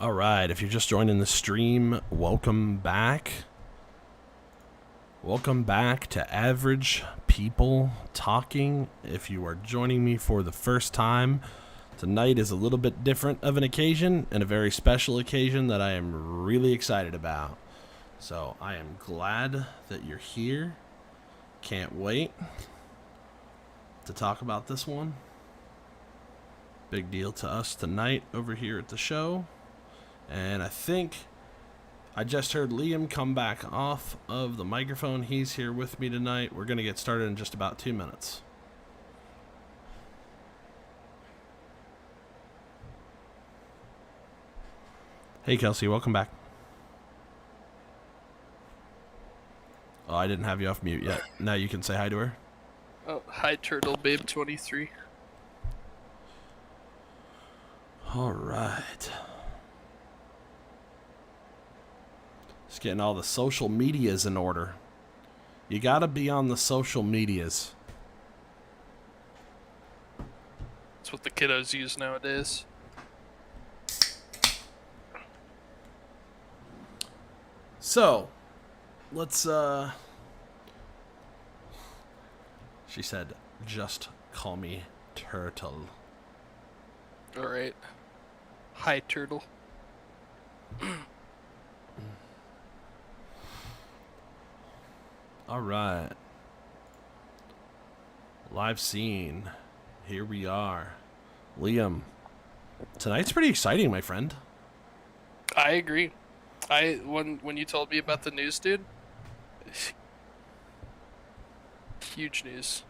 All right, if you're just joining the stream, welcome back. Welcome back to Average People Talking. If you are joining me for the first time, tonight is a little bit different of an occasion and a very special occasion that I am really excited about. So I am glad that you're here. Can't wait to talk about this one. Big deal to us tonight over here at the show. And I think I just heard Liam come back off of the microphone. He's here with me tonight. We're going to get started in just about 2 minutes. Hey, Kelsey, welcome back. Oh, I didn't have you off mute yet. Now you can say hi to her. Oh, hi, Turtle Babe 23. All right. Just getting all the social medias in order. You gotta be on the social medias. That's what the kiddos use nowadays. So, let's, she said, just call me Turtle. Alright. Hi, Turtle. All right. Live scene. Here we are. Liam, tonight's pretty exciting, my friend. I agree. When you told me about the news, dude, huge news.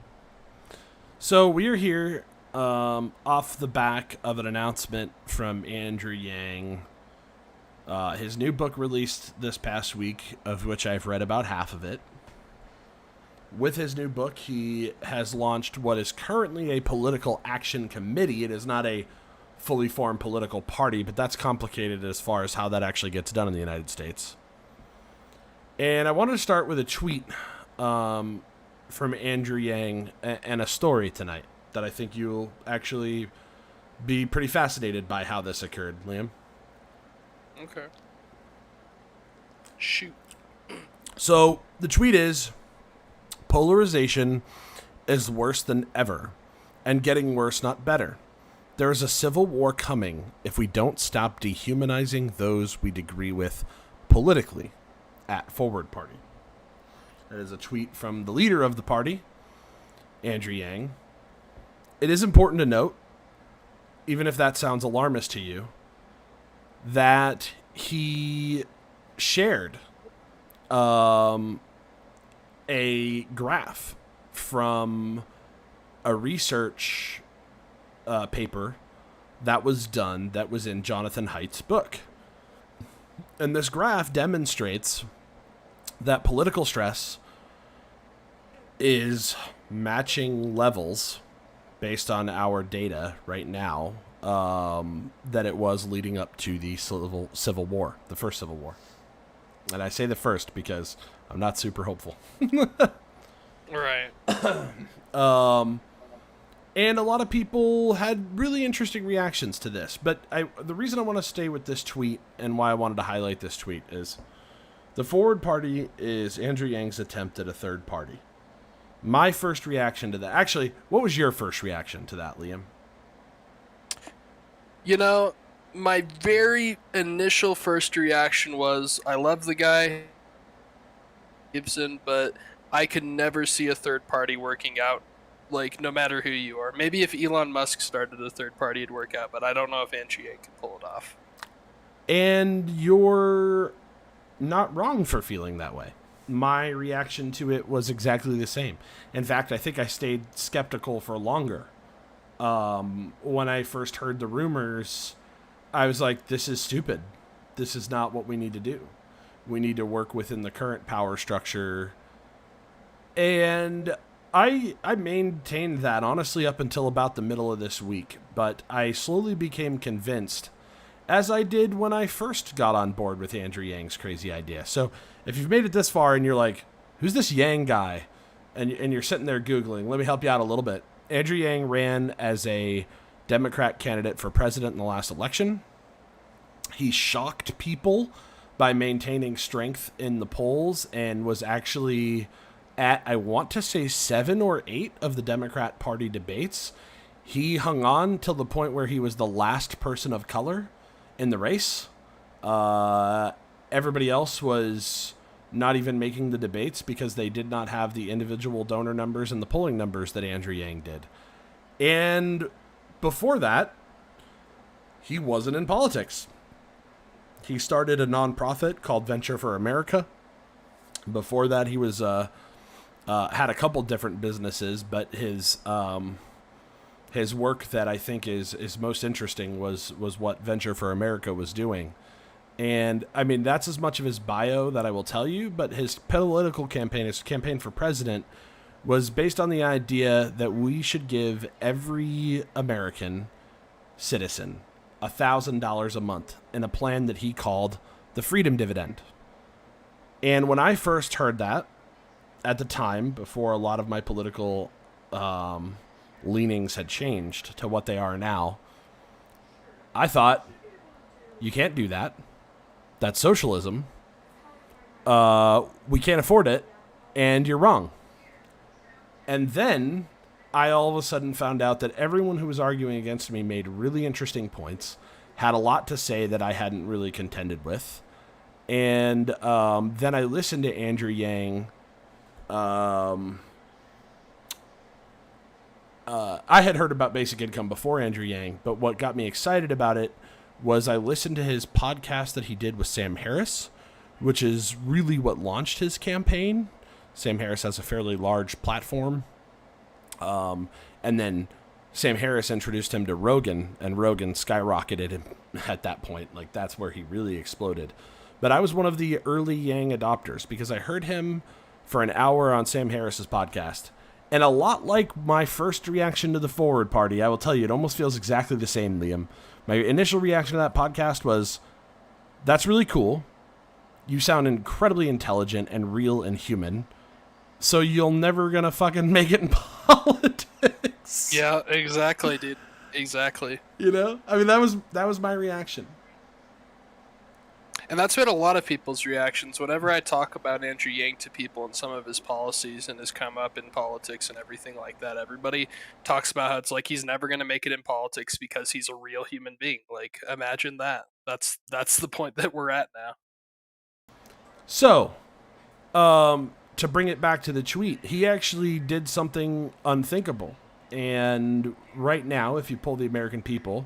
So we're here off the back of an announcement from Andrew Yang. His new book released this past week, of which I've read about half of it. With his new book, he has launched what is currently a political action committee. It is not a fully formed political party, but that's complicated as far as how that actually gets done in the United States. And I wanted to start with a tweet from Andrew Yang and a story tonight that I think you'll actually be pretty fascinated by how this occurred, Liam. Okay. Shoot. So the tweet is, polarization is worse than ever, and getting worse, not better. There is a civil war coming if we don't stop dehumanizing those we agree with politically at Forward Party. That is a tweet from the leader of the party, Andrew Yang. It is important to note, even if that sounds alarmist to you, that he shared a graph from a research paper that was done that was in Jonathan Haidt's book. And this graph demonstrates that political stress is matching levels based on our data right now that it was leading up to the Civil War, the first Civil War. And I say the first because I'm not super hopeful. Right. And a lot of people had really interesting reactions to this. But the reason I want to stay with this tweet and why I wanted to highlight this tweet is the Forward Party is Andrew Yang's attempt at a third party. My first reaction to that... Actually, what was your first reaction to that, Liam? You know, my very initial first reaction was, I love the guy, Gibson, but I could never see a third party working out, like, no matter who you are. Maybe if Elon Musk started a third party, it'd work out, but I don't know if Andrew Yang can pull it off. And you're not wrong for feeling that way. My reaction to it was exactly the same. In fact, I think I stayed skeptical for longer. When I first heard the rumors, I was like, this is stupid. This is not what we need to do. We need to work within the current power structure. And I maintained that, honestly, up until about the middle of this week. But I slowly became convinced, as I did when I first got on board with Andrew Yang's crazy idea. So if you've made it this far and you're like, who's this Yang guy? And you're sitting there Googling, let me help you out a little bit. Andrew Yang ran as a Democrat candidate for president in the last election. He shocked people by maintaining strength in the polls and was actually at, I want to say, 7 or 8 of the Democrat Party debates. He hung on till the point where he was the last person of color in the race. Everybody else was not even making the debates because they did not have the individual donor numbers and the polling numbers that Andrew Yang did. And before that, he wasn't in politics. He started a nonprofit called Venture for America. Before that, he was had a couple different businesses, but his work that I think is most interesting was what Venture for America was doing. And I mean, that's as much of his bio that I will tell you, but his political campaign, his campaign for president, was based on the idea that we should give every American citizen $1,000 a month in a plan that he called the Freedom Dividend. And when I first heard that, at the time, before a lot of my political leanings had changed to what they are now, I thought, you can't do that. That's socialism. We can't afford it, and you're wrong. And then I all of a sudden found out that everyone who was arguing against me made really interesting points, had a lot to say that I hadn't really contended with. And then I listened to Andrew Yang. I had heard about basic income before Andrew Yang, but what got me excited about it was I listened to his podcast that he did with Sam Harris, which is really what launched his campaign. Sam Harris has a fairly large platform. And then Sam Harris introduced him to Rogan, and Rogan skyrocketed him at that point. Like, that's where he really exploded. But I was one of the early Yang adopters because I heard him for an hour on Sam Harris's podcast. And a lot like my first reaction to the Forward Party, I will tell you, it almost feels exactly the same, Liam. My initial reaction to that podcast was, that's really cool. You sound incredibly intelligent and real and human. So you're never gonna fucking make it in politics. Yeah, exactly, dude. Exactly. You know? I mean, that was my reaction. And that's been a lot of people's reactions. Whenever I talk about Andrew Yang to people and some of his policies and his come up in politics and everything like that, everybody talks about how it's like he's never going to make it in politics because he's a real human being. Like, imagine that. That's the point that we're at now. So, to bring it back to the tweet, he actually did something unthinkable. And right now, if you poll the American people,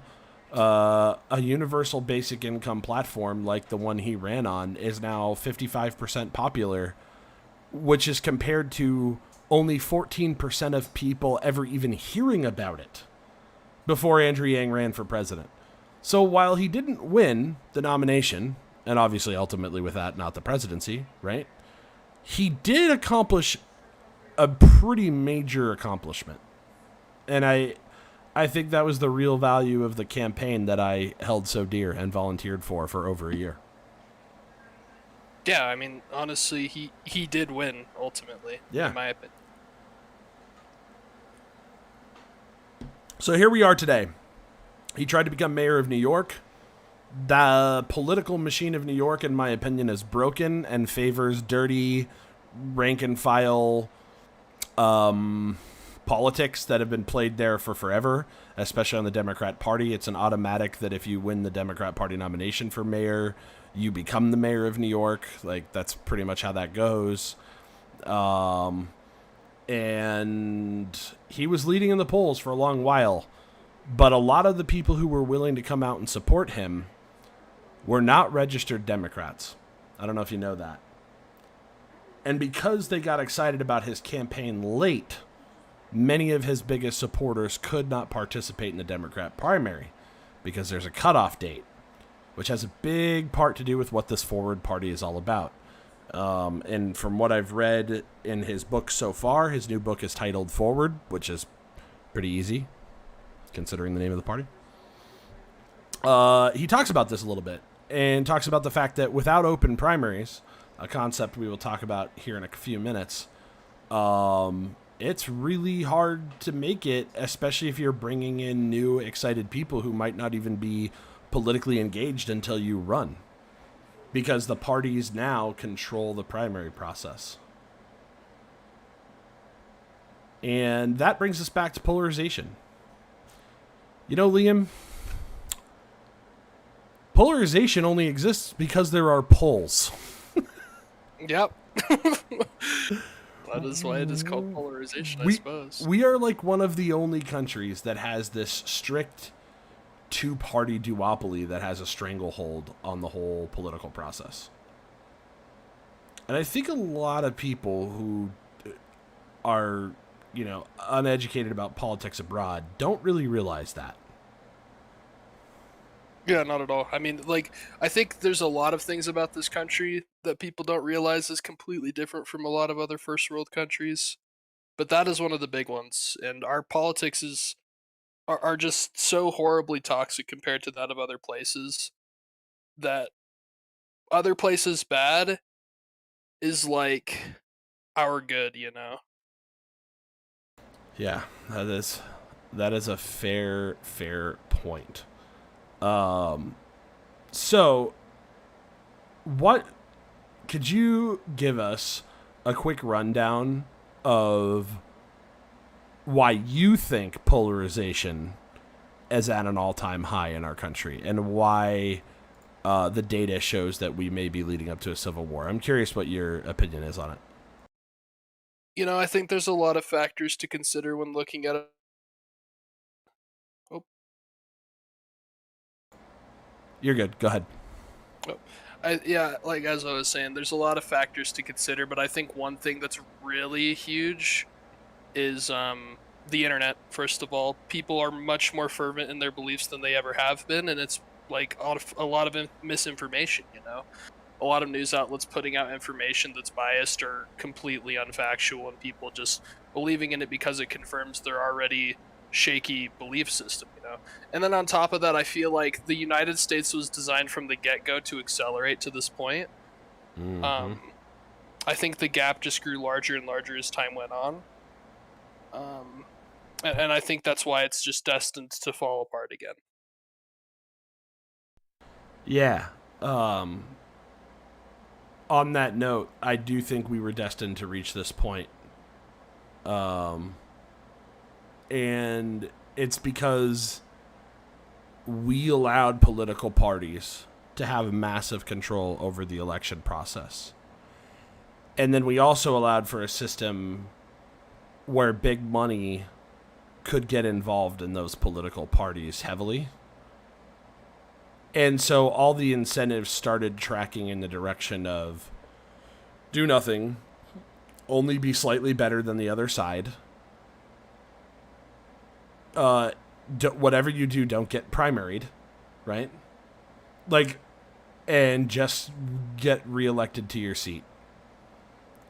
a universal basic income platform like the one he ran on is now 55% popular, which is compared to only 14% of people ever even hearing about it before Andrew Yang ran for president. So while he didn't win the nomination, and obviously ultimately with that, not the presidency, right? He did accomplish a pretty major accomplishment. And I think that was the real value of the campaign that I held so dear and volunteered for over a year. Yeah, I mean, honestly, he did win, ultimately, yeah, in my opinion. So here we are today. He tried to become mayor of New York. The political machine of New York, in my opinion, is broken and favors dirty, rank-and-file politics that have been played there for forever, especially on the Democrat Party. It's an automatic that if you win the Democrat Party nomination for mayor, you become the mayor of New York. Like, that's pretty much how that goes. And he was leading in the polls for a long while, but a lot of the people who were willing to come out and support him were not registered Democrats. I don't know if you know that. And because they got excited about his campaign late, many of his biggest supporters could not participate in the Democrat primary because there's a cutoff date, which has a big part to do with what this Forward Party is all about. And from what I've read in his book so far, his new book is titled Forward, which is pretty easy, considering the name of the party. He talks about this a little bit and talks about the fact that without open primaries, a concept we will talk about here in a few minutes, it's really hard to make it, especially if you're bringing in new, excited people who might not even be politically engaged until you run, because the parties now control the primary process. And that brings us back to polarization. You know, Liam, polarization only exists because there are polls. Yep. That is why it is called polarization, I We suppose. we are like one of the only countries that has this strict two-party duopoly that has a stranglehold on the whole political process. And I think a lot of people who are, uneducated about politics abroad don't really realize that. Yeah, not at all. I mean, like, I think there's a lot of things about this country that people don't realize is completely different from a lot of other first world countries. But that is one of the big ones. And our politics are just so horribly toxic compared to that of other places that other places bad is like our good, you know? Yeah, that is a fair point. So what could you give us a quick rundown of why you think polarization is at an all-time high in our country, and why the data shows that we may be leading up to a civil war? I'm curious what your opinion is on it. You know, I think there's a lot of factors to consider when looking at it. Oh, You're good. Go ahead. oh. Yeah, like as I was saying, there's a lot of factors to consider, but I think one thing that's really huge is the internet. First of all, people are much more fervent in their beliefs than they ever have been, and it's like a lot of misinformation. You know, a lot of news outlets putting out information that's biased or completely unfactual, and people just believing in it because it confirms their already shaky belief system. You know, and then on top of that, I feel like the United States was designed from the get-go to accelerate to this point. Mm-hmm. Um, I think the gap just grew larger and larger as time went on. Um, and I think that's why it's just destined to fall apart again. Yeah. On that note, I do think we were destined to reach this point. Um, and it's because we allowed political parties to have massive control over the election process. And then we also allowed for a system where big money could get involved in those political parties heavily. And so all the incentives started tracking in the direction of do nothing, only be slightly better than the other side. Whatever you do, don't get primaried, right? Like, and just get reelected to your seat.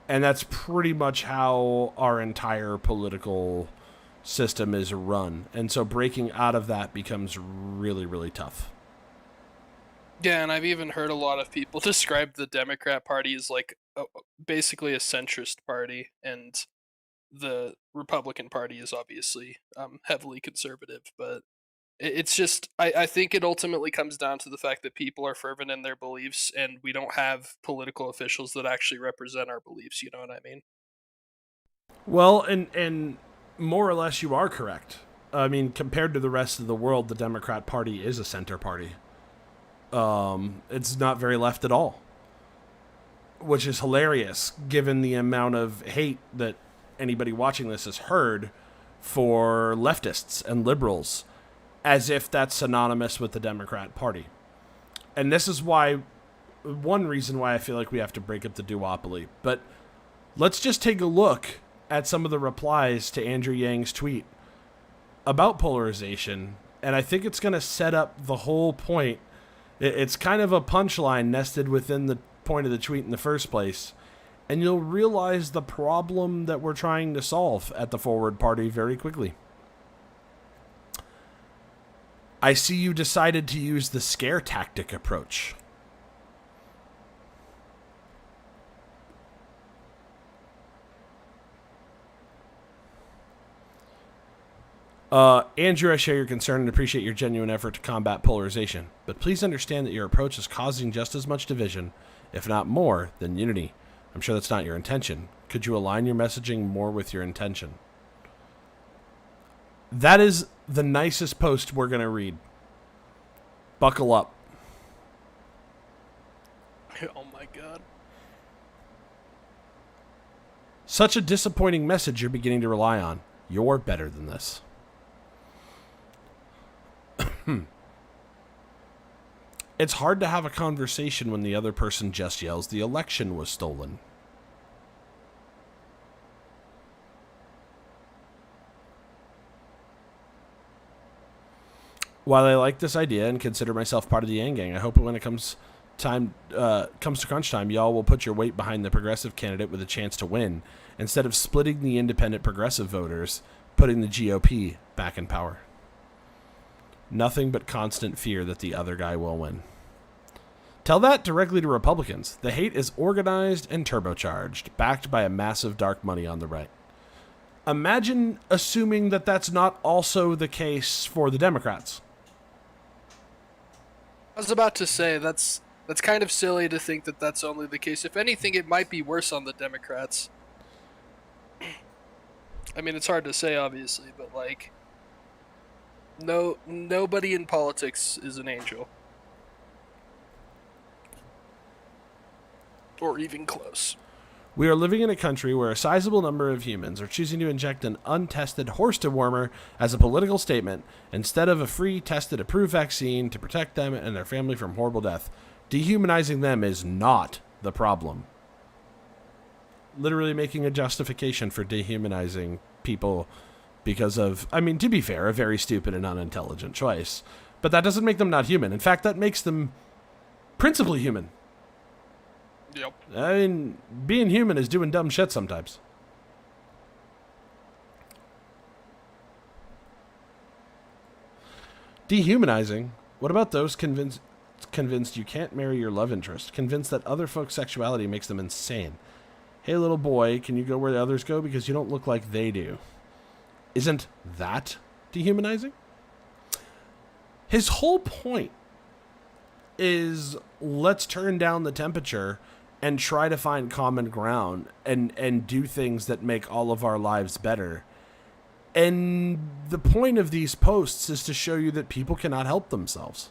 And that's pretty much how our entire political system is run. And so breaking out of that becomes really, really tough. Yeah, and I've even heard a lot of people describe the Democrat Party as like basically a centrist party, and the Republican Party is obviously heavily conservative. But it's just, I think it ultimately comes down to the fact that people are fervent in their beliefs, and we don't have political officials that actually represent our beliefs. You know what I mean? Well, and more or less you are correct. I mean, compared to the rest of the world, the Democrat Party is a center party. It's not very left at all, which is hilarious given the amount of hate that anybody watching this has heard for leftists and liberals, as if that's synonymous with the Democrat Party. And this is why, one reason why I feel like we have to break up the duopoly. But let's just take a look at some of the replies to Andrew Yang's tweet about polarization, and I think it's going to set up the whole point. It's kind of a punchline nested within the point of the tweet in the first place, and you'll realize the problem that we're trying to solve at the Forward Party very quickly. I see you decided to use the scare tactic approach. Andrew, I share your concern and appreciate your genuine effort to combat polarization, but please understand that your approach is causing just as much division, if not more, than unity. I'm sure that's not your intention. Could you align your messaging more with your intention? That is the nicest post we're going to read. Buckle up. Oh my god. Such a disappointing message you're beginning to rely on. You're better than this. It's hard to have a conversation when the other person just yells the election was stolen. While I like this idea and consider myself part of the Yang Gang, I hope when it comes to crunch time, y'all will put your weight behind the progressive candidate with a chance to win, instead of splitting the independent progressive voters, putting the GOP back in power. Nothing but constant fear that the other guy will win. Tell that directly to Republicans. The hate is organized and turbocharged, backed by a massive dark money on the right. Imagine assuming that that's not also the case for the Democrats. I was about to say, that's kind of silly to think that that's only the case. If anything, it might be worse on the Democrats. I mean, it's hard to say, obviously, but, like, nobody in politics is an angel. Or even close. We are living in a country where a sizable number of humans are choosing to inject an untested horse dewormer as a political statement instead of a free, tested, approved vaccine to protect them and their family from horrible death. Dehumanizing them is not the problem. Literally making a justification for dehumanizing people because of, I mean, to be fair, a very stupid and unintelligent choice. But that doesn't make them not human. In fact, that makes them principally human. Yep. I mean, being human is doing dumb shit sometimes. Dehumanizing? What about those convinced you can't marry your love interest? Convinced that other folks' sexuality makes them insane? Hey, little boy, can you go where the others go because you don't look like they do? Isn't that dehumanizing? His whole point is let's turn down the temperature and try to find common ground and do things that make all of our lives better. And the point of these posts is to show you that people cannot help themselves.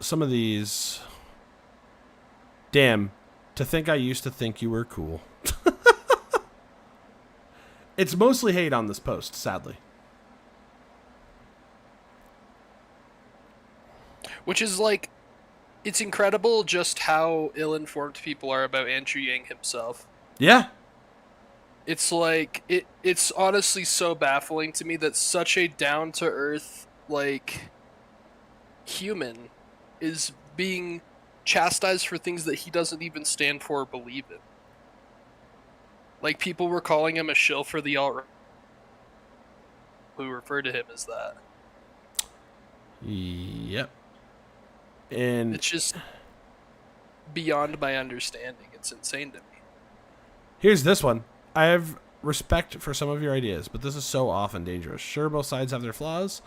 Some of these... Damn, to think I used to think you were cool. It's mostly hate on this post, sadly. Which is, like, it's incredible just how ill-informed people are about Andrew Yang himself. Yeah. It's like, it's honestly so baffling to me that such a down-to-earth, like, human is being chastised for things that he doesn't even stand for or believe in. Like, people were calling him a shill for the alt-right, who refer to him as that. Yep. And it's just beyond my understanding. It's insane to me. Here's this one. I have respect for some of your ideas, but this is so often dangerous. Sure, both sides have their flaws,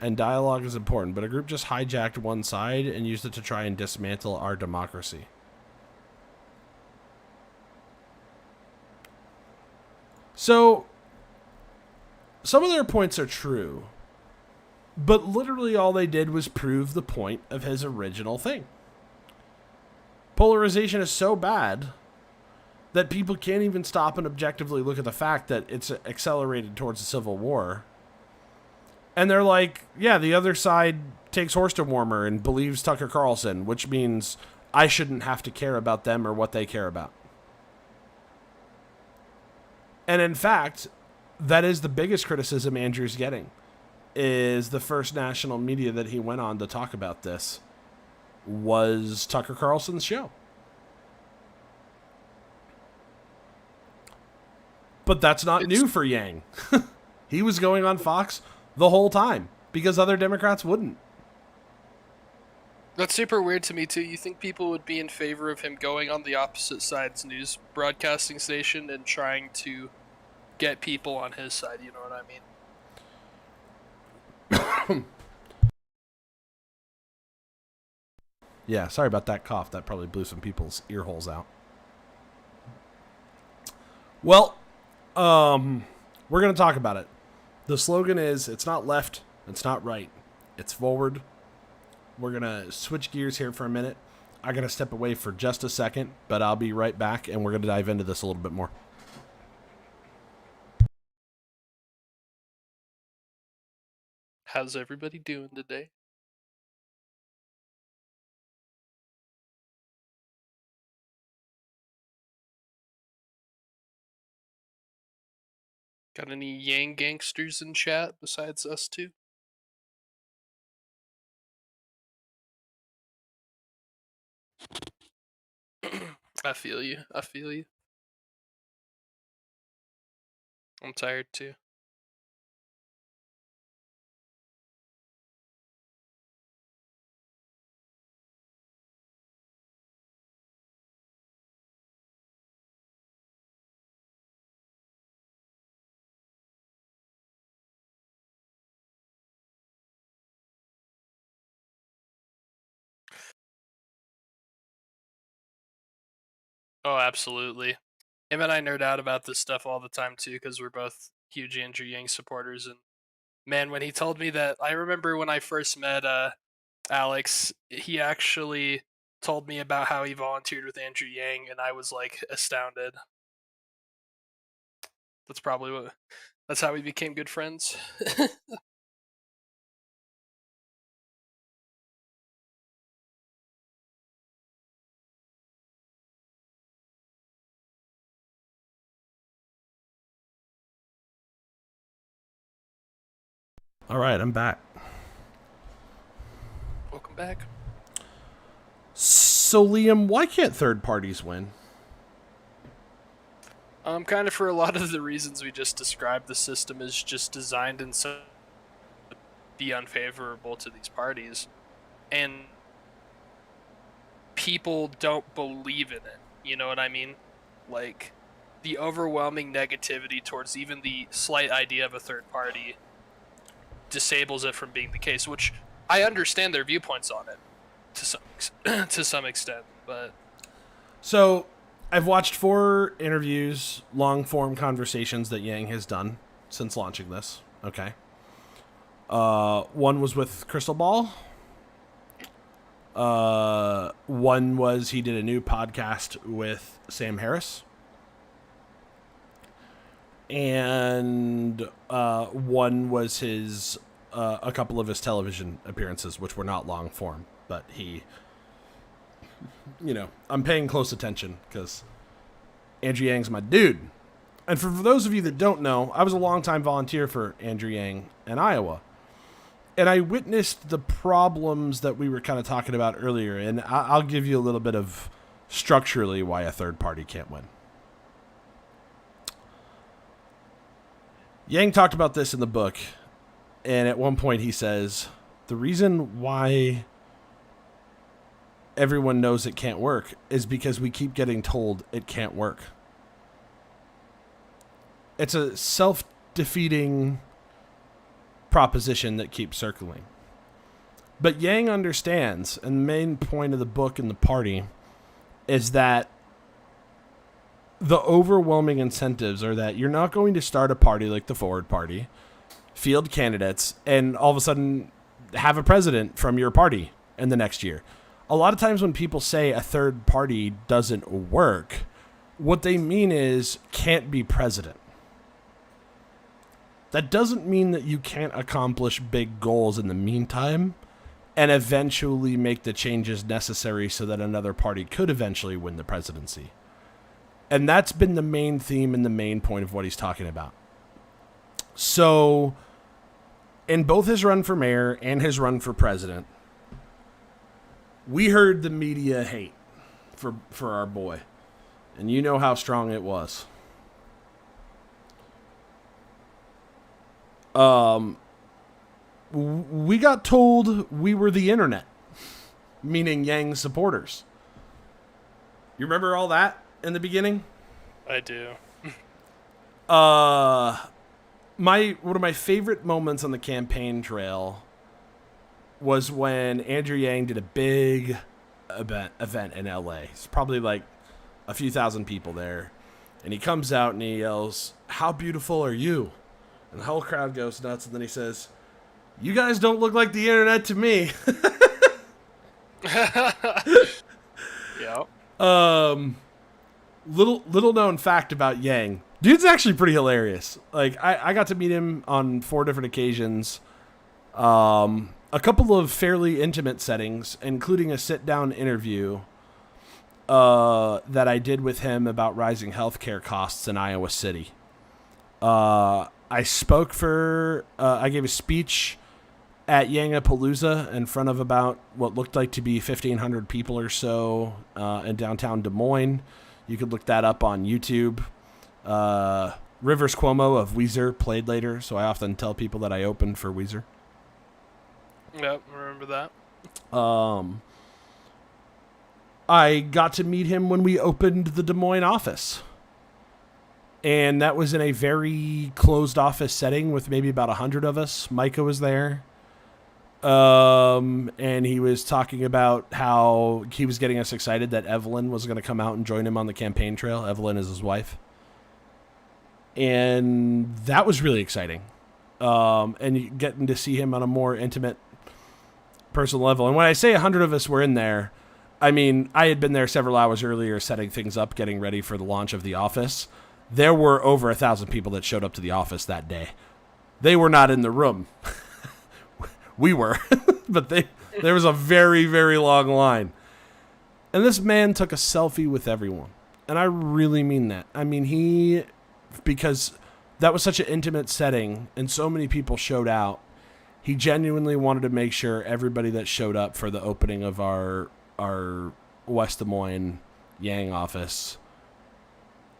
and dialogue is important, but a group just hijacked one side and used it to try and dismantle our democracy. So, some of their points are true, but literally all they did was prove the point of his original thing. Polarization is so bad that people can't even stop and objectively look at the fact that it's accelerated towards a civil war. And they're like, yeah, the other side takes horse dewormer and believes Tucker Carlson, which means I shouldn't have to care about them or what they care about. And in fact, that is the biggest criticism Andrew's getting. is the first national media that he went on to talk about this was Tucker Carlson's show. But that's not new for Yang. He was going on Fox the whole time because other Democrats wouldn't. That's super weird to me, too. You think people would be in favor of him going on the opposite side's news broadcasting station and trying to get people on his side, you know what I mean? Yeah, sorry about that cough. That probably blew some people's ear holes out. Well, we're going to talk about it. The slogan is, it's not left, it's not right, it's forward. We're going to switch gears here for a minute. I'm going to step away for just a second, but I'll be right back, and we're going to dive into this a little bit more. How's everybody doing today? Got any Yang gangsters in chat besides us two? I feel you. I feel you. I'm tired too. Oh, absolutely. Him and I nerd out about this stuff all the time too, because we're both huge Andrew Yang supporters. And man, when he told me that, I remember when I first met Alex, he actually told me about how he volunteered with Andrew Yang, and I was like astounded. That's probably what. That's how we became good friends. All right, I'm back. Welcome back. So, Liam, why can't third parties win? Kind of for a lot of the reasons we just described, the system is just designed in so be unfavorable to these parties, and people don't believe in it. You know what I mean? Like, the overwhelming negativity towards even the slight idea of a third party disables it from being the case, which I understand their viewpoints on it to some extent, but So, I've watched 4 interviews, long-form conversations that Yang has done since launching this. Okay. One was with Crystal Ball. One was he did a new podcast with Sam Harris. And one was his a couple of his television appearances, which were not long form, but he, I'm paying close attention because Andrew Yang's my dude. And for those of you that don't know, I was a longtime volunteer for Andrew Yang in Iowa. And I witnessed the problems that we were kind of talking about earlier, and I'll give you a little bit of structurally why a third party can't win. Yang talked about this in the book, and at one point he says, the reason why everyone knows it can't work is because we keep getting told it can't work. It's a self-defeating proposition that keeps circling. But Yang understands, and the main point of the book and the party is that the overwhelming incentives are that you're not going to start a party like the Forward Party, field candidates, and all of a sudden have a president from your party in the next year. A lot of times when people say a third party doesn't work, what they mean is can't be president. That doesn't mean that you can't accomplish big goals in the meantime and eventually make the changes necessary so that another party could eventually win the presidency. And that's been the main theme and the main point of what he's talking about. So in both his run for mayor and his run for president, we heard the media hate for our boy. And you know how strong it was. We got told we were the internet, meaning Yang supporters. You remember all that in the beginning? I do. One of my favorite moments on the campaign trail was when Andrew Yang did a big event in LA. It's probably like a few thousand people there. And he comes out and he yells, "How beautiful are you?" And the whole crowd goes nuts. And then he says, "You guys don't look like the internet to me." Yep. Little known fact about Yang. Dude's actually pretty hilarious. Like, I got to meet him on 4 different occasions. A couple of fairly intimate settings, including a sit-down interview that I did with him about rising healthcare costs in Iowa City. I spoke I gave a speech at Yangapalooza in front of about what looked like to be 1,500 people or so in downtown Des Moines. You could look that up on YouTube. Rivers Cuomo of Weezer played later, so I often tell people that I opened for Weezer. Yep, remember that. I got to meet him when we opened the Des Moines office. And that was in a very closed office setting with maybe about 100 of us. Micah was there. And he was talking about how he was getting us excited that Evelyn was going to come out and join him on the campaign trail. Evelyn is his wife. And that was really exciting. And getting to see him on a more intimate personal level. And when I say 100 of us were in there, I mean, I had been there several hours earlier setting things up, getting ready for the launch of the office. There were over 1,000 people that showed up to the office that day. They were not in the room. We were, but there was a very, very long line. And this man took a selfie with everyone. And I really mean that. I mean, because that was such an intimate setting and so many people showed out, he genuinely wanted to make sure everybody that showed up for the opening of our West Des Moines Yang office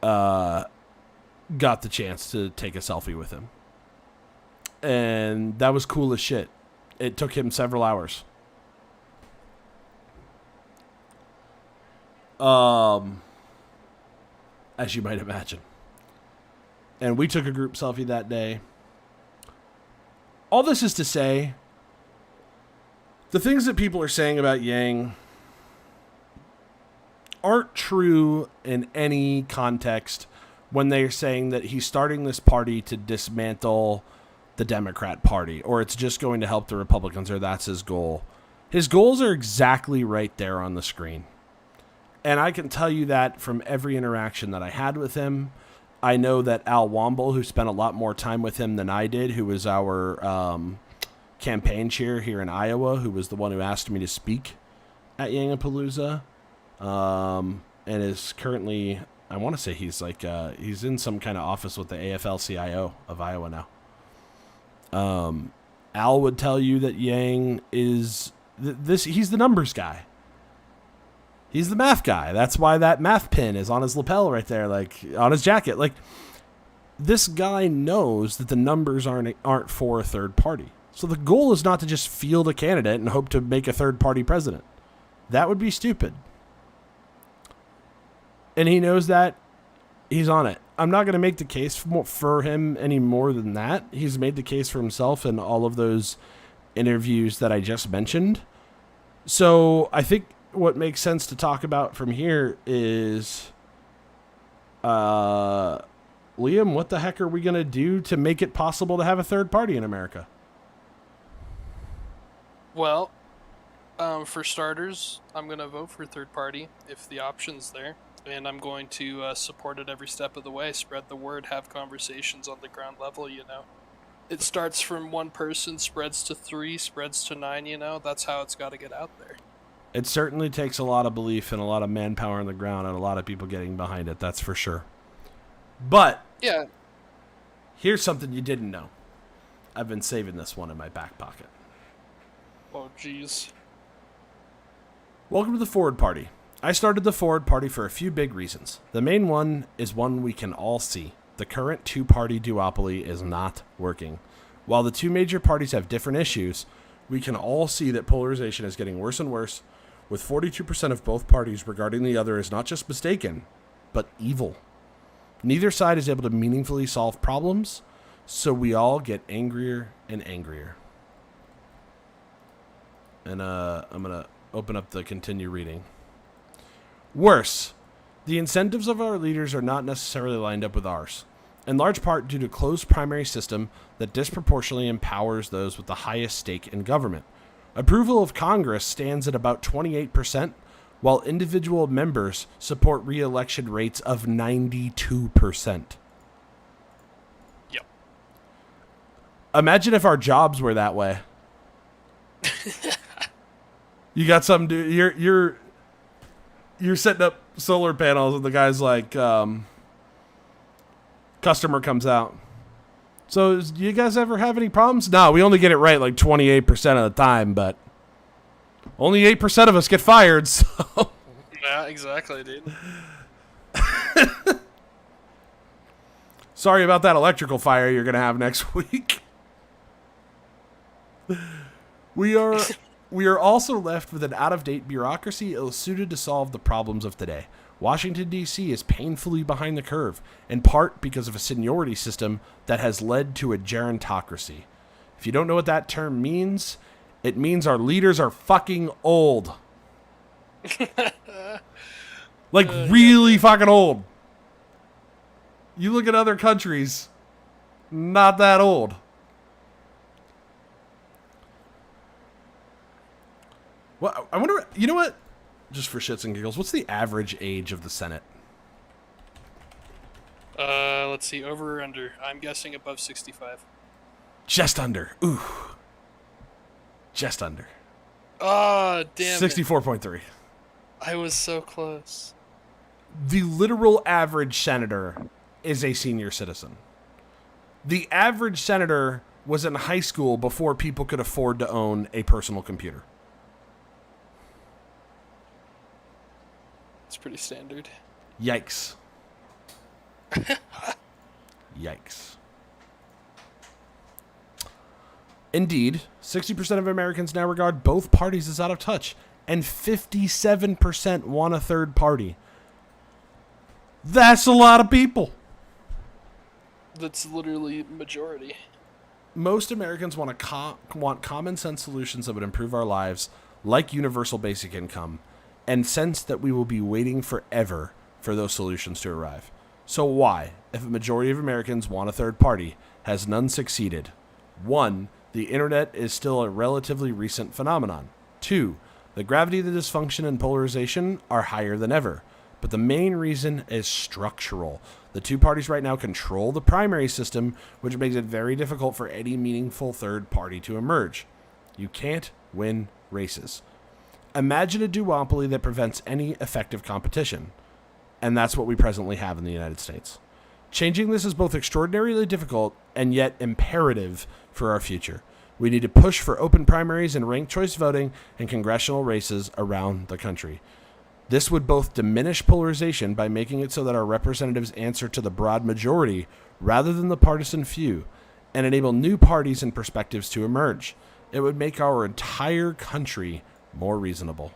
got the chance to take a selfie with him. And that was cool as shit. It took him several hours. As you might imagine. And we took a group selfie that day. All this is to say, the things that people are saying about Yang aren't true in any context when they're saying that he's starting this party to dismantle the Democrat Party, or it's just going to help the Republicans, or that's his goal. His goals are exactly right there on the screen. And I can tell you that from every interaction that I had with him. I know that Al Womble, who spent a lot more time with him than I did, who was our campaign chair here in Iowa, who was the one who asked me to speak at Yangapalooza, and is currently, I want to say he's in some kind of office with the AFL-CIO of Iowa now. Al would tell you that Yang is he's the numbers guy. He's the math guy. That's why that math pin is on his lapel right there, like on his jacket. Like, this guy knows that the numbers aren't for a third party. So the goal is not to just field a candidate and hope to make a third party president. That would be stupid. And he knows that. He's on it. I'm not going to make the case for him any more than that. He's made the case for himself in all of those interviews that I just mentioned. So I think what makes sense to talk about from here is, Liam, what the heck are we going to do to make it possible to have a third party in America? Well, for starters, I'm going to vote for third party if the option's there. And I'm going to support it every step of the way. Spread the word, have conversations on the ground level, you know. It starts from one person, spreads to 3, spreads to 9, you know. That's how it's got to get out there. It certainly takes a lot of belief and a lot of manpower on the ground and a lot of people getting behind it, that's for sure. But yeah, here's something you didn't know. I've been saving this one in my back pocket. Oh, jeez. Welcome to the Forward Party. I started the Forward Party for a few big reasons. The main one is one we can all see. The current two-party duopoly is not working. While the two major parties have different issues, we can all see that polarization is getting worse and worse, with 42% of both parties regarding the other as not just mistaken, but evil. Neither side is able to meaningfully solve problems, so we all get angrier and angrier. And I'm going to open up the continue reading. Worse, the incentives of our leaders are not necessarily lined up with ours, in large part due to a closed primary system that disproportionately empowers those with the highest stake in government. Approval of Congress stands at about 28%, while individual members support re-election rates of 92%. Yep. Imagine if our jobs were that way. You got some dude, you're setting up solar panels and the guy's like, customer comes out. So, do you guys ever have any problems? No, we only get it right like 28% of the time, but only 8% of us get fired, so. Yeah, exactly, dude. Sorry about that electrical fire you're going to have next week. We are also left with an out-of-date bureaucracy ill-suited to solve the problems of today. Washington, D.C. is painfully behind the curve, in part because of a seniority system that has led to a gerontocracy. If you don't know what that term means, it means our leaders are fucking old. Like, really fucking old. You look at other countries, not that old. Well, I wonder, you know what? Just for shits and giggles, what's the average age of the Senate? Let's see, over or under. I'm guessing above 65. Just under. Ooh. Just under. Oh, damn 64.3. I was so close. The literal average senator is a senior citizen. The average senator was in high school before people could afford to own a personal computer. It's pretty standard. Yikes. Yikes. Indeed, 60% of Americans now regard both parties as out of touch, and 57% want a third party. That's a lot of people. That's literally majority. Most Americans want common sense solutions that would improve our lives, like universal basic income, and sense that we will be waiting forever for those solutions to arrive. So why, if a majority of Americans want a third party, has none succeeded? 1. The internet is still a relatively recent phenomenon. 2. The gravity of the dysfunction and polarization are higher than ever. But the main reason is structural. The two parties right now control the primary system, which makes it very difficult for any meaningful third party to emerge. You can't win races. Imagine a duopoly that prevents any effective competition. And that's what we presently have in the United States. Changing this is both extraordinarily difficult and yet imperative for our future. We need to push for open primaries and ranked choice voting in congressional races around the country. This would both diminish polarization by making it so that our representatives answer to the broad majority rather than the partisan few, and enable new parties and perspectives to emerge. It would make our entire country more reasonable.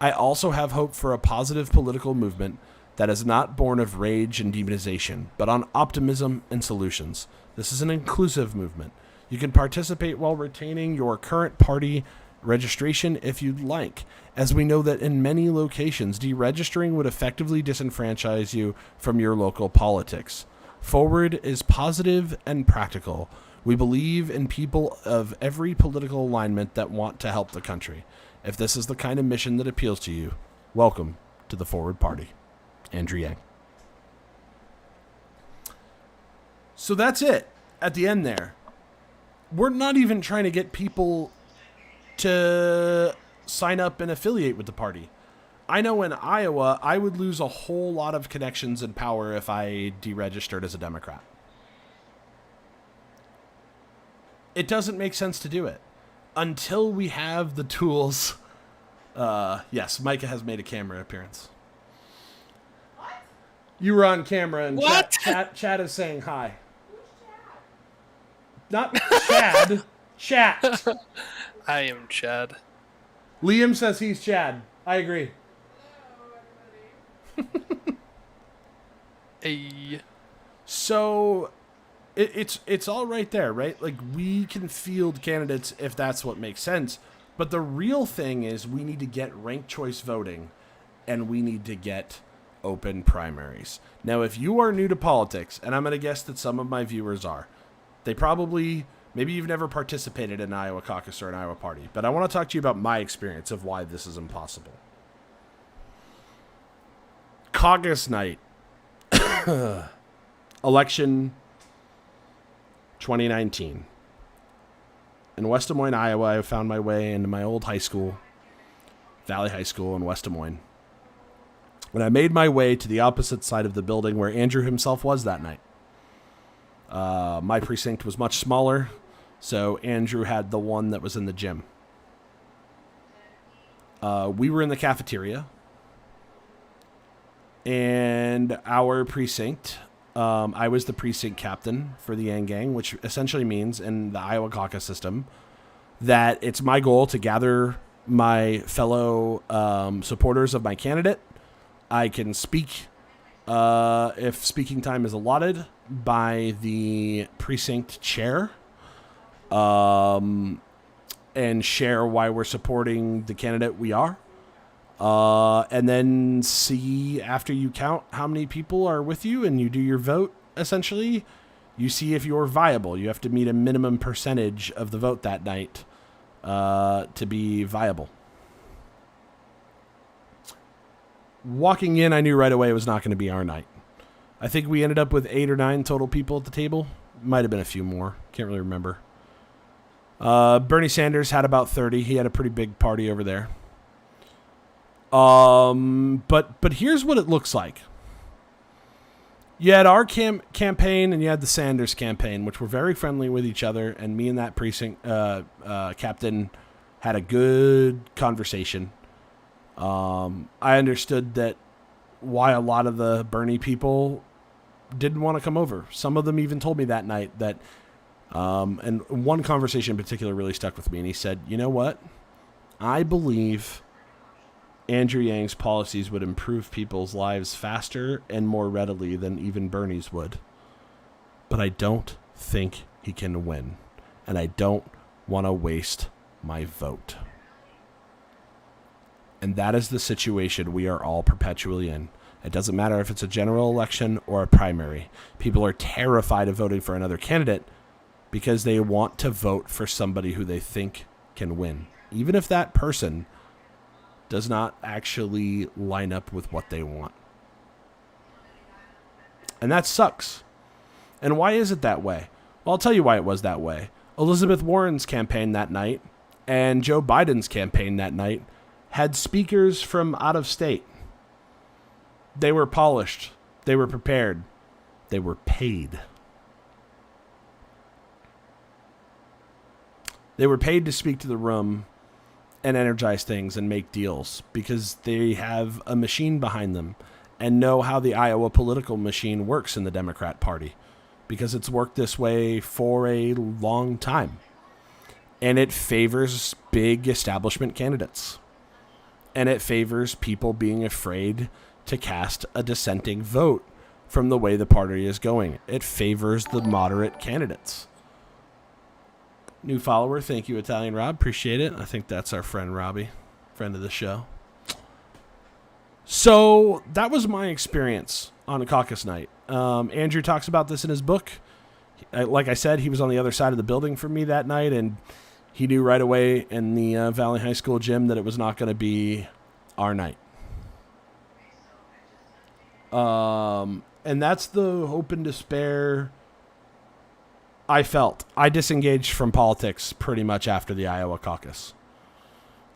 I also have hope for a positive political movement that is not born of rage and demonization, but on optimism and solutions. This is an inclusive movement. You can participate while retaining your current party registration if you'd like, as we know that in many locations, deregistering would effectively disenfranchise you from your local politics. Forward is positive and practical. We believe in people of every political alignment that want to help the country. If this is the kind of mission that appeals to you, welcome to the Forward Party. Andrew Yang. So that's it at the end there. We're not even trying to get people to sign up and affiliate with the party. I know in Iowa, I would lose a whole lot of connections and power if I deregistered as a Democrat. It doesn't make sense to do it until we have the tools. Yes, Micah has made a camera appearance. What? You were on camera, and What? Chad is saying hi. Who's Chad? Not Chad. Chat. I am Chad. Liam says he's Chad. I agree. Hello, everybody. Hey. So it's all right there, right? Like, we can field candidates if that's what makes sense. But the real thing is we need to get ranked choice voting, and we need to get open primaries. Now, if you are new to politics, and I'm going to guess that some of my viewers are, they probably, maybe you've never participated in an Iowa caucus or an Iowa party, but I want to talk to you about my experience of why this is impossible. Caucus night. Election 2019. In West Des Moines, Iowa, I found my way into my old high school, Valley High School in West Des Moines. And I made my way to the opposite side of the building where Andrew himself was that night. My precinct was much smaller, so Andrew had the one that was in the gym. We were in the cafeteria, and our precinct, I was the precinct captain for the Yang Gang, which essentially means in the Iowa caucus system that it's my goal to gather my fellow supporters of my candidate. I can speak if speaking time is allotted by the precinct chair, and share why we're supporting the candidate we are. And then see, after you count how many people are with you and you do your vote, essentially, you see if you're viable. You have to meet a minimum percentage of the vote that night to be viable. Walking in, I knew right away it was not going to be our night. I think we ended up with 8 or 9 total people at the table. Might have been a few more. Can't really remember. Bernie Sanders had about 30. He had a pretty big party over there. But here's what it looks like. You had our campaign and you had the Sanders campaign, which were very friendly with each other. And me and that precinct captain had a good conversation. I understood that why a lot of the Bernie people didn't want to come over. Some of them even told me that night that, and one conversation in particular really stuck with me. And he said, you know what? I believe Andrew Yang's policies would improve people's lives faster and more readily than even Bernie's would. But I don't think he can win. And I don't want to waste my vote. And that is the situation we are all perpetually in. It doesn't matter if it's a general election or a primary. People are terrified of voting for another candidate because they want to vote for somebody who they think can win, even if that person does not actually line up with what they want. And that sucks. And why is it that way? Well, I'll tell you why it was that way. Elizabeth Warren's campaign that night and Joe Biden's campaign that night had speakers from out of state. They were polished. They were prepared. They were paid. They were paid to speak to the room and energize things and make deals because they have a machine behind them and know how the Iowa political machine works in the Democrat Party because it's worked this way for a long time. And it favors big establishment candidates. And it favors people being afraid to cast a dissenting vote from the way the party is going. It favors the moderate candidates. New follower, thank you, Italian Rob. Appreciate it. I think that's our friend Robbie, friend of the show. So that was my experience on a caucus night. Andrew talks about this in his book. Like I said, he was on the other side of the building from me that night, and he knew right away in the Valley High School gym that it was not going to be our night. And that's the hope and despair I felt. I disengaged from politics pretty much after the Iowa caucus.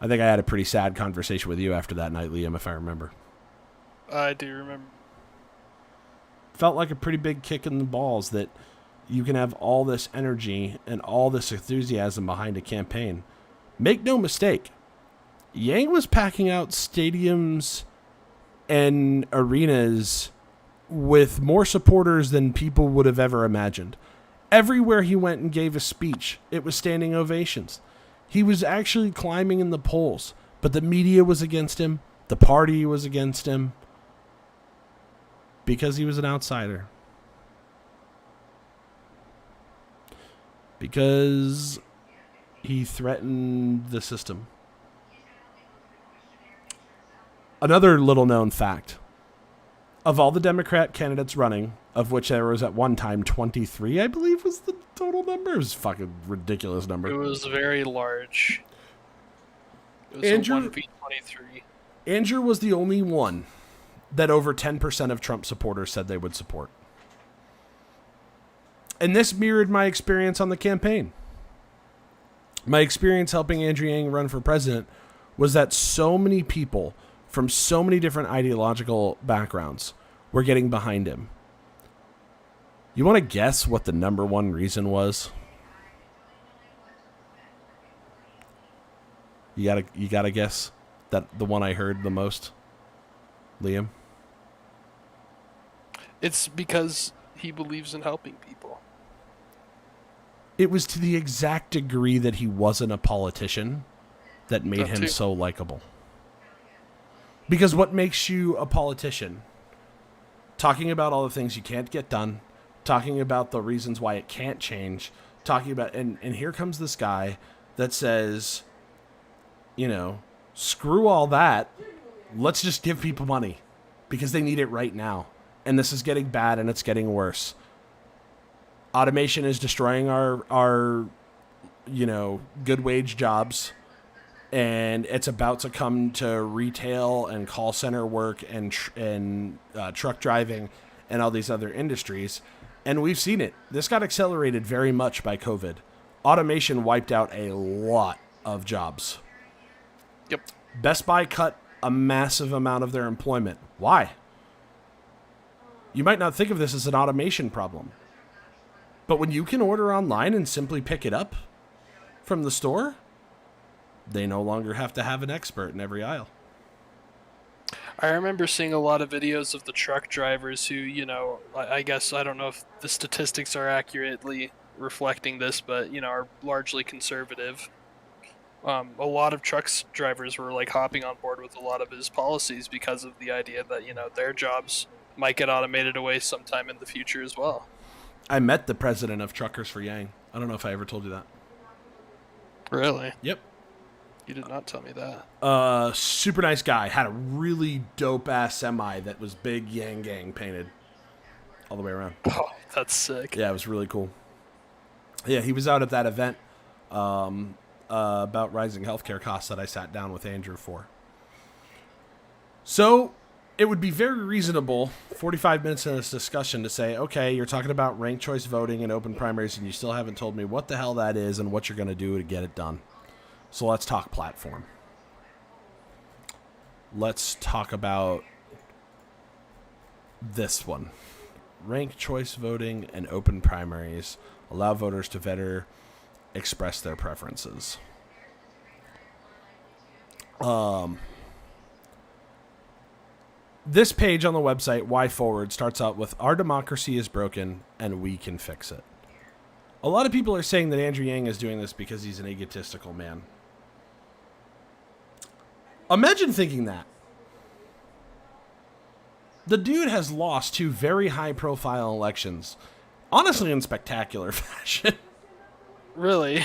I think I had a pretty sad conversation with you after that night, Liam, if I remember. I do remember. Felt like a pretty big kick in the balls that you can have all this energy and all this enthusiasm behind a campaign. Make no mistake, Yang was packing out stadiums and arenas with more supporters than people would have ever imagined. Everywhere he went and gave a speech, it was standing ovations. He was actually climbing in the polls, but the media was against him. The party was against him because he was an outsider. Because he threatened the system. Another little known fact. Of all the Democrat candidates running, of which there was at one time 23, I believe was the total number. It was a fucking ridiculous number. It was very large. It was Andrew- a 1v23. Andrew was the only one that over 10% of Trump supporters said they would support. And this mirrored my experience on the campaign. My experience helping Andrew Yang run for president was that so many people from so many different ideological backgrounds were getting behind him. You want to guess what the number one reason was? You gotta guess that the one I heard the most, Liam. It's because he believes in helping people. It was to the exact degree that he wasn't a politician that made That him too. so likable. Because what makes you a politician? Talking about all the things you can't get done, talking about the reasons why it can't change, talking about, and here comes this guy that says, you know, screw all that. Let's just give people money because they need it right now. And this is getting bad and it's getting worse. Automation is destroying our good wage jobs. And it's about to come to retail and call center work and truck driving and all these other industries. And we've seen it. This got accelerated very much by COVID. Automation wiped out a lot of jobs. Yep. Best Buy cut a massive amount of their employment. Why? You might not think of this as an automation problem. But when you can order online and simply pick it up from the store, they no longer have to have an expert in every aisle. I remember seeing a lot of videos of the truck drivers who, I guess, I don't know if the statistics are accurately reflecting this, but, are largely conservative. A lot of drivers were, hopping on board with a lot of his policies because of the idea that, their jobs might get automated away sometime in the future as well. I met the president of Truckers for Yang. I don't know if I ever told you that. Really? Yep. You did not tell me that. Super nice guy. Had a really dope-ass semi that was big Yang Gang painted all the way around. Oh, that's sick. Yeah, it was really cool. Yeah, he was out at that event about rising healthcare costs that I sat down with Andrew for. So it would be very reasonable, 45 minutes in this discussion, to say, okay, you're talking about ranked choice voting and open primaries, and you still haven't told me what the hell that is and what you're going to do to get it done. So let's talk platform. Let's talk about this one. Ranked choice voting and open primaries allow voters to better express their preferences. This page on the website, Why Forward, starts out with, our democracy is broken and we can fix it. A lot of people are saying that Andrew Yang is doing this because he's an egotistical man. Imagine thinking that. The dude has lost two very high-profile elections, honestly in spectacular fashion. Really?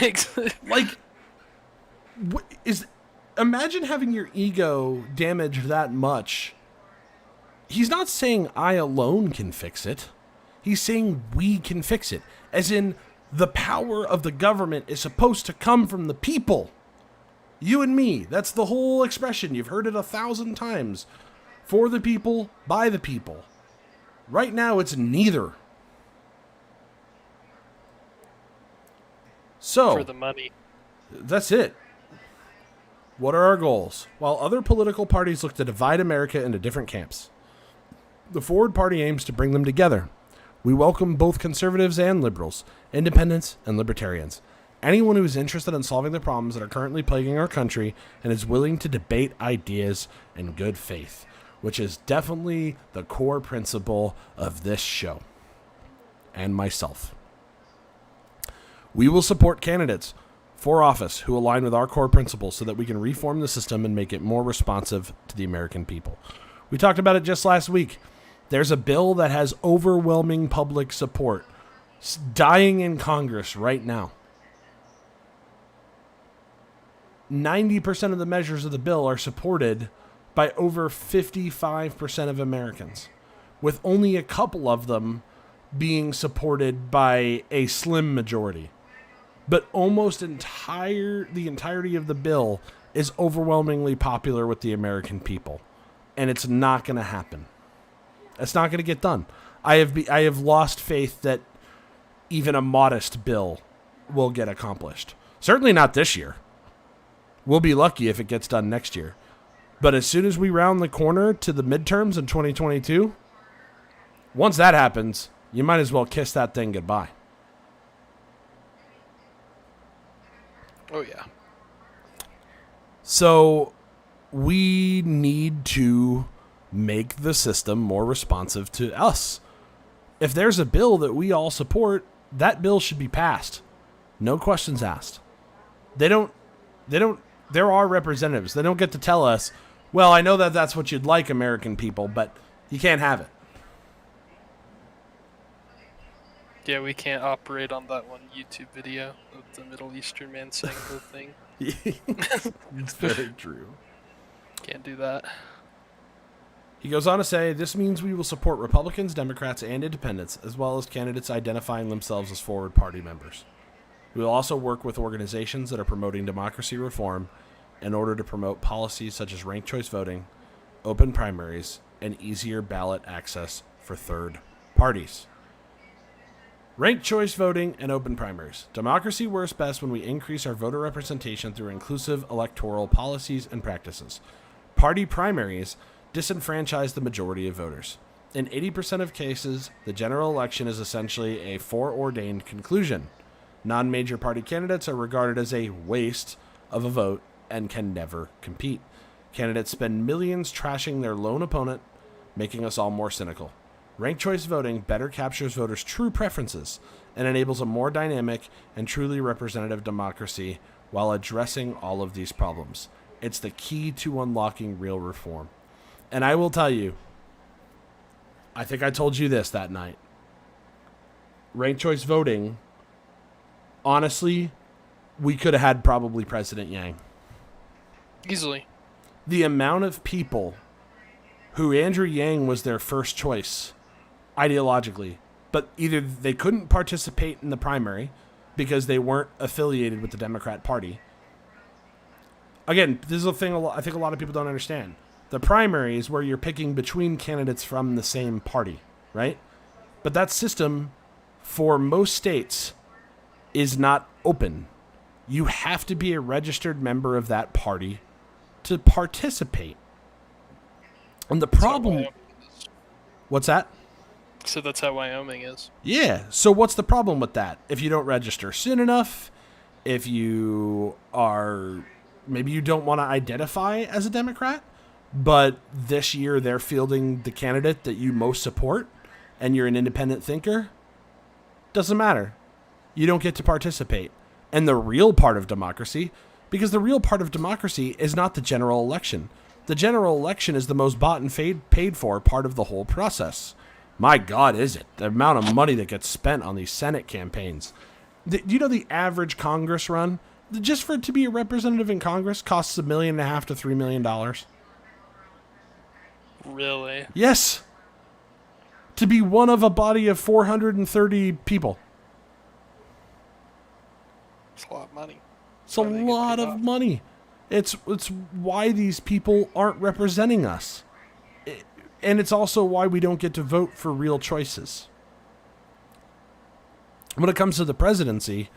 Imagine having your ego damaged that much. He's not saying I alone can fix it. He's saying we can fix it. As in, the power of the government is supposed to come from the people. You and me. That's the whole expression. You've heard it 1,000 times. For the people, by the people. Right now, it's neither. So, For the money. that's it. What are our goals? While other political parties look to divide America into different camps, the Forward Party aims to bring them together. We welcome both conservatives and liberals, independents and libertarians. Anyone who is interested in solving the problems that are currently plaguing our country and is willing to debate ideas in good faith, which is definitely the core principle of this show and myself. We will support candidates for office who align with our core principles so that we can reform the system and make it more responsive to the American people. We talked about it just last week. There's a bill that has overwhelming public support dying in Congress right now. 90% of the measures of the bill are supported by over 55% of Americans, with only a couple of them being supported by a slim majority. But almost the entirety of the bill is overwhelmingly popular with the American people, and it's not going to happen. It's not going to get done. I have lost faith that even a modest bill will get accomplished. Certainly not this year. We'll be lucky if it gets done next year. But as soon as we round the corner to the midterms in 2022, once that happens, you might as well kiss that thing goodbye. Oh, yeah. So we need to make the system more responsive to us. If there's a bill that we all support, that bill should be passed. No questions asked. There are representatives. They don't get to tell us, well, I know that that's what you'd like, American people, but you can't have it. Yeah, we can't operate on that one YouTube video of the Middle Eastern man saying the thing. It's very true. Can't do that. He goes on to say, this means we will support Republicans, Democrats, and independents, as well as candidates identifying themselves as forward party members. We will also work with organizations that are promoting democracy reform in order to promote policies such as ranked choice voting, open primaries, and easier ballot access for third parties. Ranked choice voting and open primaries. Democracy works best when we increase our voter representation through inclusive electoral policies and practices. Party primaries disenfranchise the majority of voters. In 80% of cases, the general election is essentially a foreordained conclusion. Non-major party candidates are regarded as a waste of a vote and can never compete. Candidates spend millions trashing their lone opponent, making us all more cynical. Ranked choice voting better captures voters' true preferences and enables a more dynamic and truly representative democracy while addressing all of these problems. It's the key to unlocking real reform. And I will tell you, I think I told you this that night. Ranked choice voting, honestly, we could have had probably President Yang. Easily. The amount of people who Andrew Yang was their first choice ideologically, but either they couldn't participate in the primary because they weren't affiliated with the Democrat Party. Again, this is a thing I think a lot of people don't understand. The primary is where you're picking between candidates from the same party, right? But that system, for most states, is not open. You have to be a registered member of that party to participate. And the problem... What's that? So that's how Wyoming is. Yeah. So what's the problem with that? If you don't register soon enough, if you are... Maybe you don't want to identify as a Democrat, but this year they're fielding the candidate that you most support, and you're an independent thinker, doesn't matter. You don't get to participate. And the real part of democracy, because the real part of democracy is not the general election. The general election is the most bought and paid for part of the whole process. My God, is it? The amount of money that gets spent on these Senate campaigns. Do you know the average Congress run, just for it to be a representative in Congress, costs $1.5 million to $3 million? Really? Yes. To be one of a body of 430 people. It's a lot of money. It's a lot of money. It's why these people aren't representing us. And it's also why we don't get to vote for real choices. When it comes to the presidency,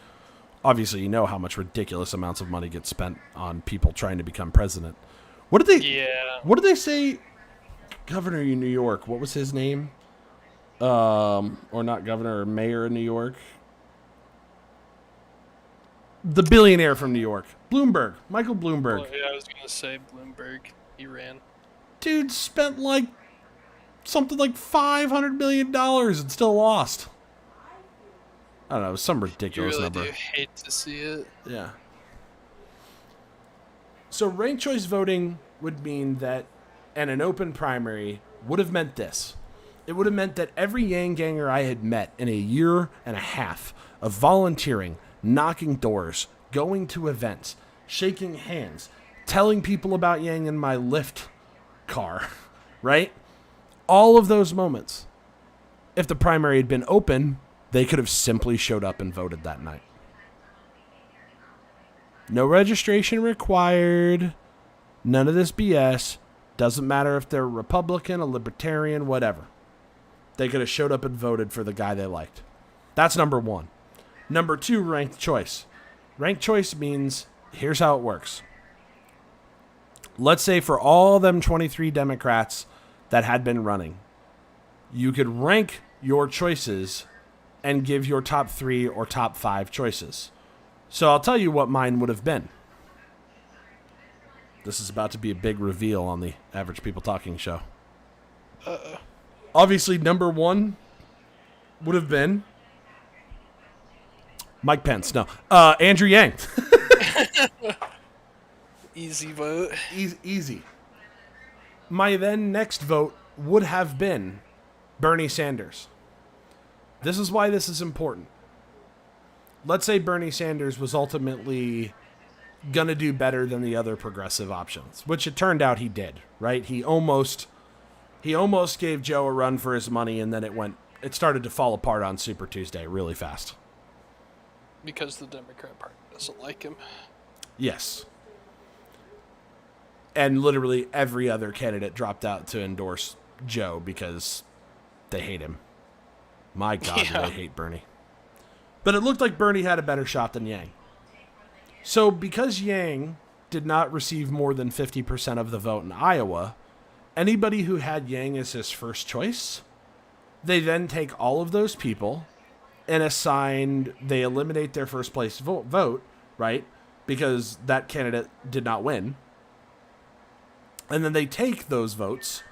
obviously you know how much ridiculous amounts of money get spent on people trying to become president. What did they say? Governor of New York, what was his name? or not governor or mayor of New York. The billionaire from New York, Bloomberg, Michael Bloomberg. Well, yeah, I was gonna say Bloomberg. He ran. Dude spent like something like $500 million and still lost. I don't know, some You ridiculous really number. do hate to see it. Yeah. So ranked choice voting would mean that, and an open primary would have meant this. It would have meant that every Yang ganger I had met in a year and a half of volunteering, knocking doors, going to events, shaking hands, telling people about Yang in my Lyft car, right? All of those moments, if the primary had been open, they could have simply showed up and voted that night. No registration required. None of this BS. Doesn't matter if they're a Republican, a Libertarian, whatever. They could have showed up and voted for the guy they liked. That's number one. Number two, ranked choice. Ranked choice means, here's how it works. Let's say for all them 23 Democrats that had been running, you could rank your choices and give your top 3 or top 5 choices. So I'll tell you what mine would have been. This is about to be a big reveal on the Average People Talking show. Obviously, number 1 would have been Mike Pence. No, Andrew Yang. Easy vote. Easy. My then next vote would have been Bernie Sanders. This is why this is important. Let's say Bernie Sanders was ultimately going to do better than the other progressive options, which it turned out he did, right? He almost gave Joe a run for his money, and then it started to fall apart on Super Tuesday really fast. Because the Democrat Party doesn't like him. Yes. And literally every other candidate dropped out to endorse Joe because they hate him. My God, do they hate Bernie. But it looked like Bernie had a better shot than Yang. So because Yang did not receive more than 50% of the vote in Iowa, anybody who had Yang as his first choice, they then take all of those people and they eliminate their first place vote, right? Because that candidate did not win. And then they take those votes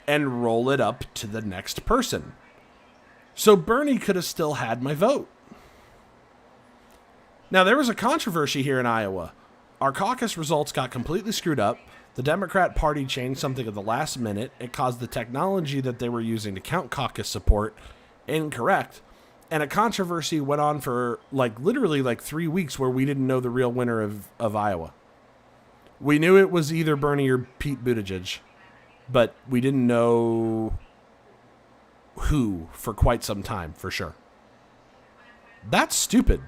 and roll it up to the next person. So Bernie could have still had my vote. Now, there was a controversy here in Iowa. Our caucus results got completely screwed up. The Democrat Party changed something at the last minute. It caused the technology that they were using to count caucus support incorrect. And a controversy went on for literally 3 weeks where we didn't know the real winner of Iowa. We knew it was either Bernie or Pete Buttigieg, but we didn't know who for quite some time, for sure. That's stupid.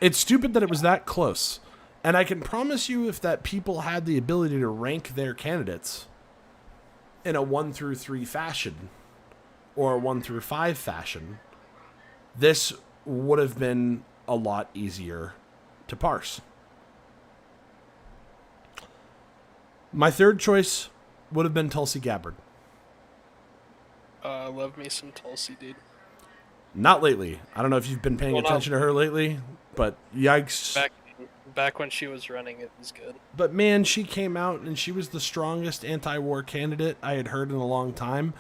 It's stupid that it was that close. And I can promise you if that people had the ability to rank their candidates in a 1 through 3 fashion or a 1 through 5 fashion, this would have been a lot easier to parse. My third choice would have been Tulsi Gabbard. Love me some Tulsi, dude. Not lately. I don't know if you've been paying attention to her lately, but yikes. Back when she was running, it was good. But man, she came out and she was the strongest anti-war candidate I had heard in a long time.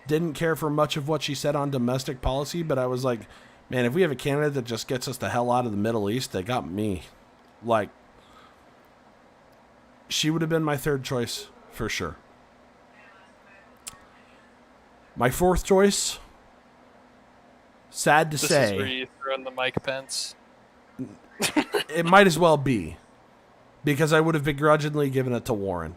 Didn't care for much of what she said on domestic policy, but I was like, man, if we have a candidate that just gets us the hell out of the Middle East, they got me. She would have been my third choice for sure. My fourth choice, sad to say. This is where you throw in the Mike Pence. It might as well be, because I would have begrudgingly given it to Warren.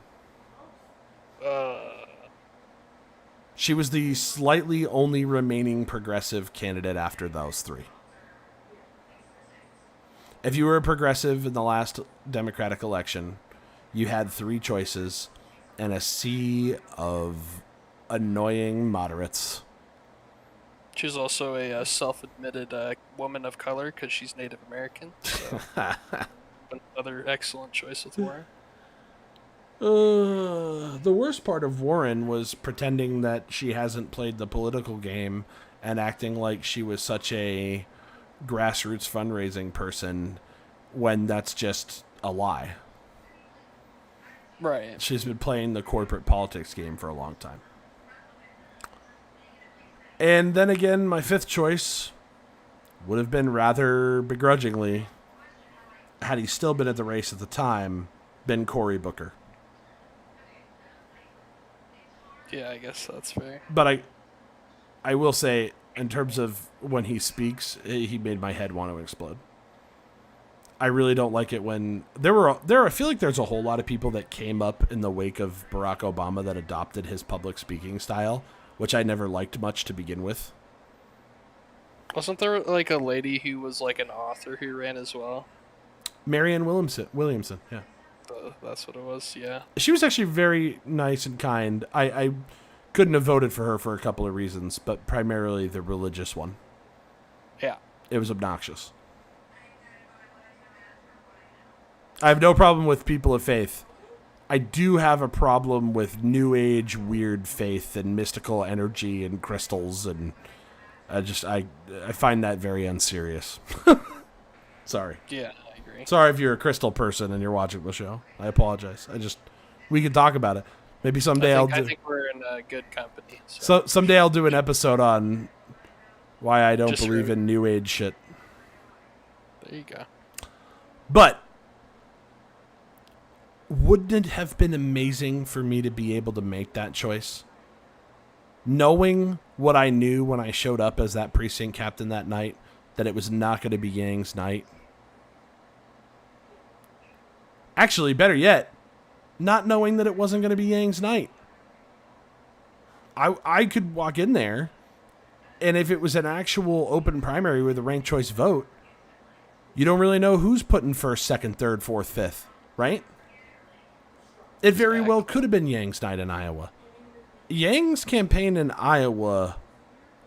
She was the slightly only remaining progressive candidate after those three. If you were a progressive in the last Democratic election, you had 3 choices and a sea of annoying moderates. She's also a self-admitted woman of color because she's Native American. So another excellent choice with Warren. The worst part of Warren was pretending that she hasn't played the political game and acting like she was such a grassroots fundraising person when that's just a lie. Right. She's been playing the corporate politics game for a long time. And then again, my fifth choice would have been rather begrudgingly, had he still been at the race at the time, been Cory Booker. Yeah, I guess that's fair. But I will say, in terms of when he speaks, he made my head want to explode. I really don't like it when I feel like there's a whole lot of people that came up in the wake of Barack Obama that adopted his public speaking style, which I never liked much to begin with. Wasn't there like a lady who was like an author who ran as well? Marianne Williamson, yeah. That's what it was, yeah. She was actually very nice and kind. I couldn't have voted for her for a couple of reasons, but primarily the religious one. Yeah. It was obnoxious. I have no problem with people of faith. I do have a problem with new age weird faith and mystical energy and crystals, and I find that very unserious. Sorry. Yeah, I agree. Sorry if you're a crystal person and you're watching the show. I apologize. We could talk about it. Maybe someday I think we're in good company. So someday I'll do an episode on why I don't believe in new age shit. There you go. But wouldn't it have been amazing for me to be able to make that choice? Knowing what I knew when I showed up as that precinct captain that night, that it was not going to be Yang's night. Actually, better yet, not knowing that it wasn't going to be Yang's night. I could walk in there, and if it was an actual open primary with a ranked choice vote, you don't really know who's putting first, second, third, fourth, fifth, right? It very well could have been Yang's night in Iowa. Yang's campaign in Iowa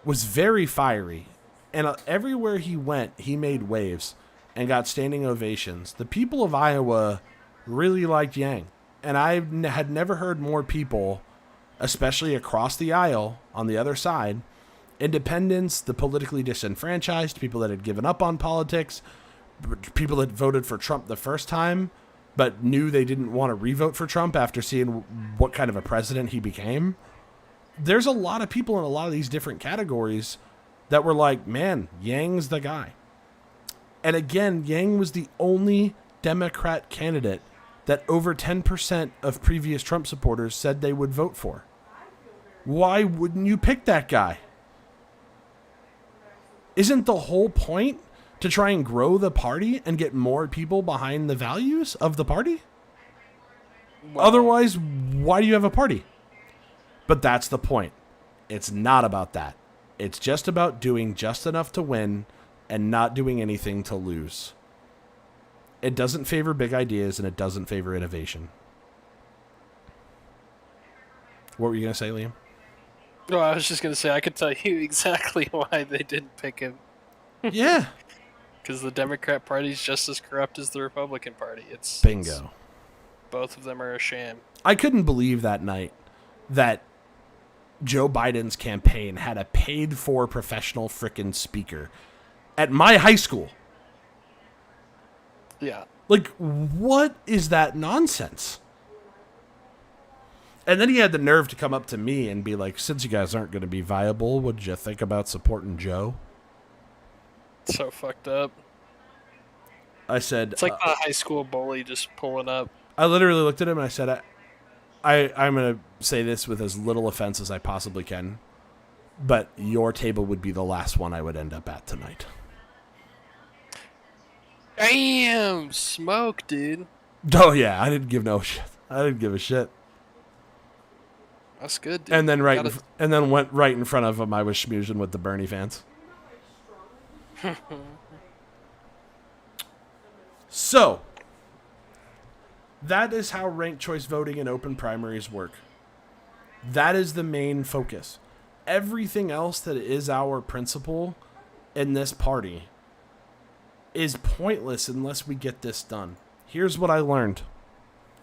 was very fiery, and everywhere he went, he made waves and got standing ovations. The people of Iowa really liked Yang, and I had never heard more people, especially across the aisle on the other side, independents, the politically disenfranchised, people that had given up on politics, people that voted for Trump the first time, but knew they didn't want to re-vote for Trump after seeing what kind of a president he became. There's a lot of people in a lot of these different categories that were like, man, Yang's the guy. And again, Yang was the only Democrat candidate that over 10% of previous Trump supporters said they would vote for. Why wouldn't you pick that guy? Isn't the whole point to try and grow the party and get more people behind the values of the party? Well, otherwise, why do you have a party? But that's the point. It's not about that. It's just about doing just enough to win and not doing anything to lose. It doesn't favor big ideas, and it doesn't favor innovation. What were you going to say, Liam? No, I was just going to say I could tell you exactly why they didn't pick him. Yeah. Because the Democrat Party is just as corrupt as the Republican Party. Bingo. Both of them are a sham. I couldn't believe that night that Joe Biden's campaign had a paid-for professional frickin' speaker at my high school. Yeah. Like, what is that nonsense? And then he had the nerve to come up to me and be like, since you guys aren't going to be viable, would you think about supporting Joe? So fucked up. I said... It's like a high school bully just pulling up. I literally looked at him and I said, I'm going to say this with as little offense as I possibly can, but your table would be the last one I would end up at tonight. Damn! Smoke, dude. Oh, yeah. I didn't give no shit. I didn't give a shit. That's good, dude. And then went right in front of him. I was schmoozing with the Bernie fans. So, that is how ranked choice voting and open primaries work. That is the main focus. Everything else that is our principle in this party is pointless unless we get this done. Here's what I learned.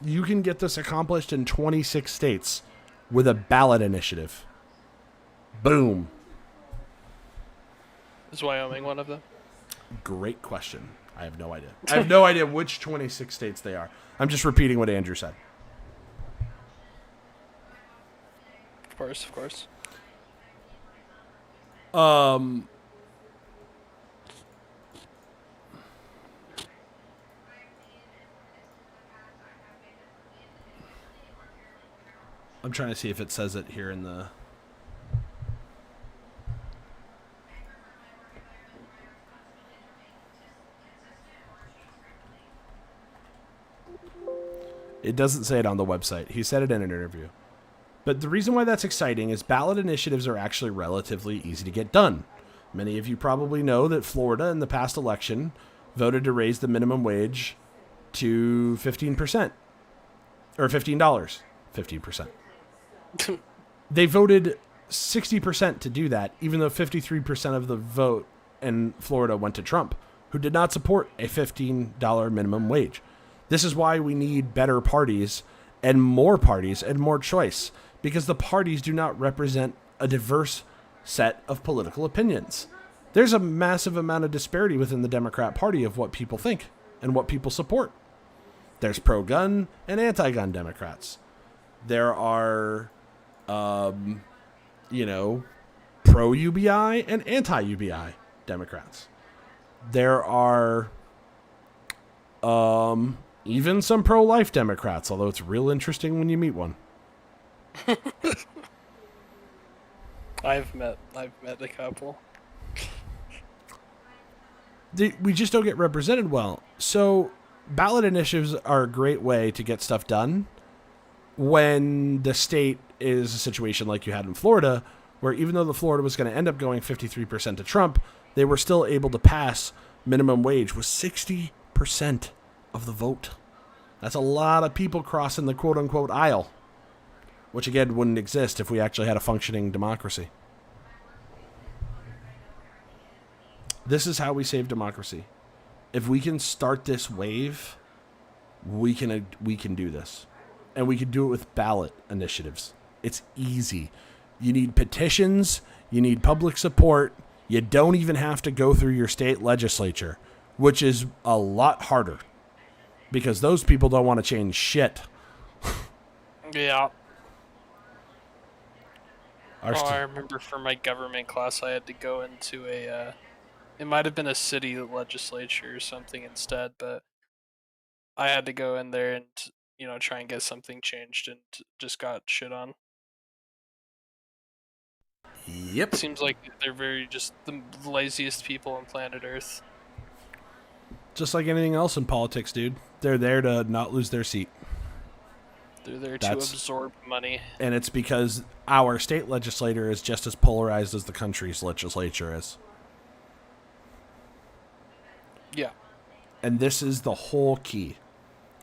You can get this accomplished in 26 states with a ballot initiative. Boom. Is Wyoming one of them? Great question. I have no idea. I have no idea which 26 states they are. I'm just repeating what Andrew said. Of course, of course. I'm trying to see if it says it here in the... It doesn't say it on the website. He said it in an interview. But the reason why that's exciting is ballot initiatives are actually relatively easy to get done. Many of you probably know that Florida in the past election voted to raise the minimum wage to 15%. Or $15. 15%. They voted 60% to do that, even though 53% of the vote in Florida went to Trump, who did not support a $15 minimum wage. This is why we need better parties and more choice, because the parties do not represent a diverse set of political opinions. There's a massive amount of disparity within the Democrat Party of what people think and what people support. There's pro-gun and anti-gun Democrats. There are, pro-UBI and anti-UBI Democrats. There are, even some pro-life Democrats, although it's real interesting when you meet one. I've met a couple. We just don't get represented well. So ballot initiatives are a great way to get stuff done when the state is a situation like you had in Florida, where even though the Florida was going to end up going 53% to Trump, they were still able to pass minimum wage with 60% of the vote. That's a lot of people crossing the quote-unquote aisle, which again wouldn't exist if we actually had a functioning democracy. This is how we save democracy. If we can start this wave, we can do this. And we can do it with ballot initiatives. It's easy. You need petitions, you need public support. You don't even have to go through your state legislature, which is a lot harder because those people don't want to change shit. Yeah. Our I remember for my government class, I had to go into it might have been a city legislature or something instead, but I had to go in there and, try and get something changed and just got shit on. Yep. Seems like they're very just the laziest people on planet Earth. Just like anything else in politics, dude. They're there to not lose their seat. They're there to absorb money. And it's because our state legislature is just as polarized as the country's legislature is. Yeah. And this is the whole key.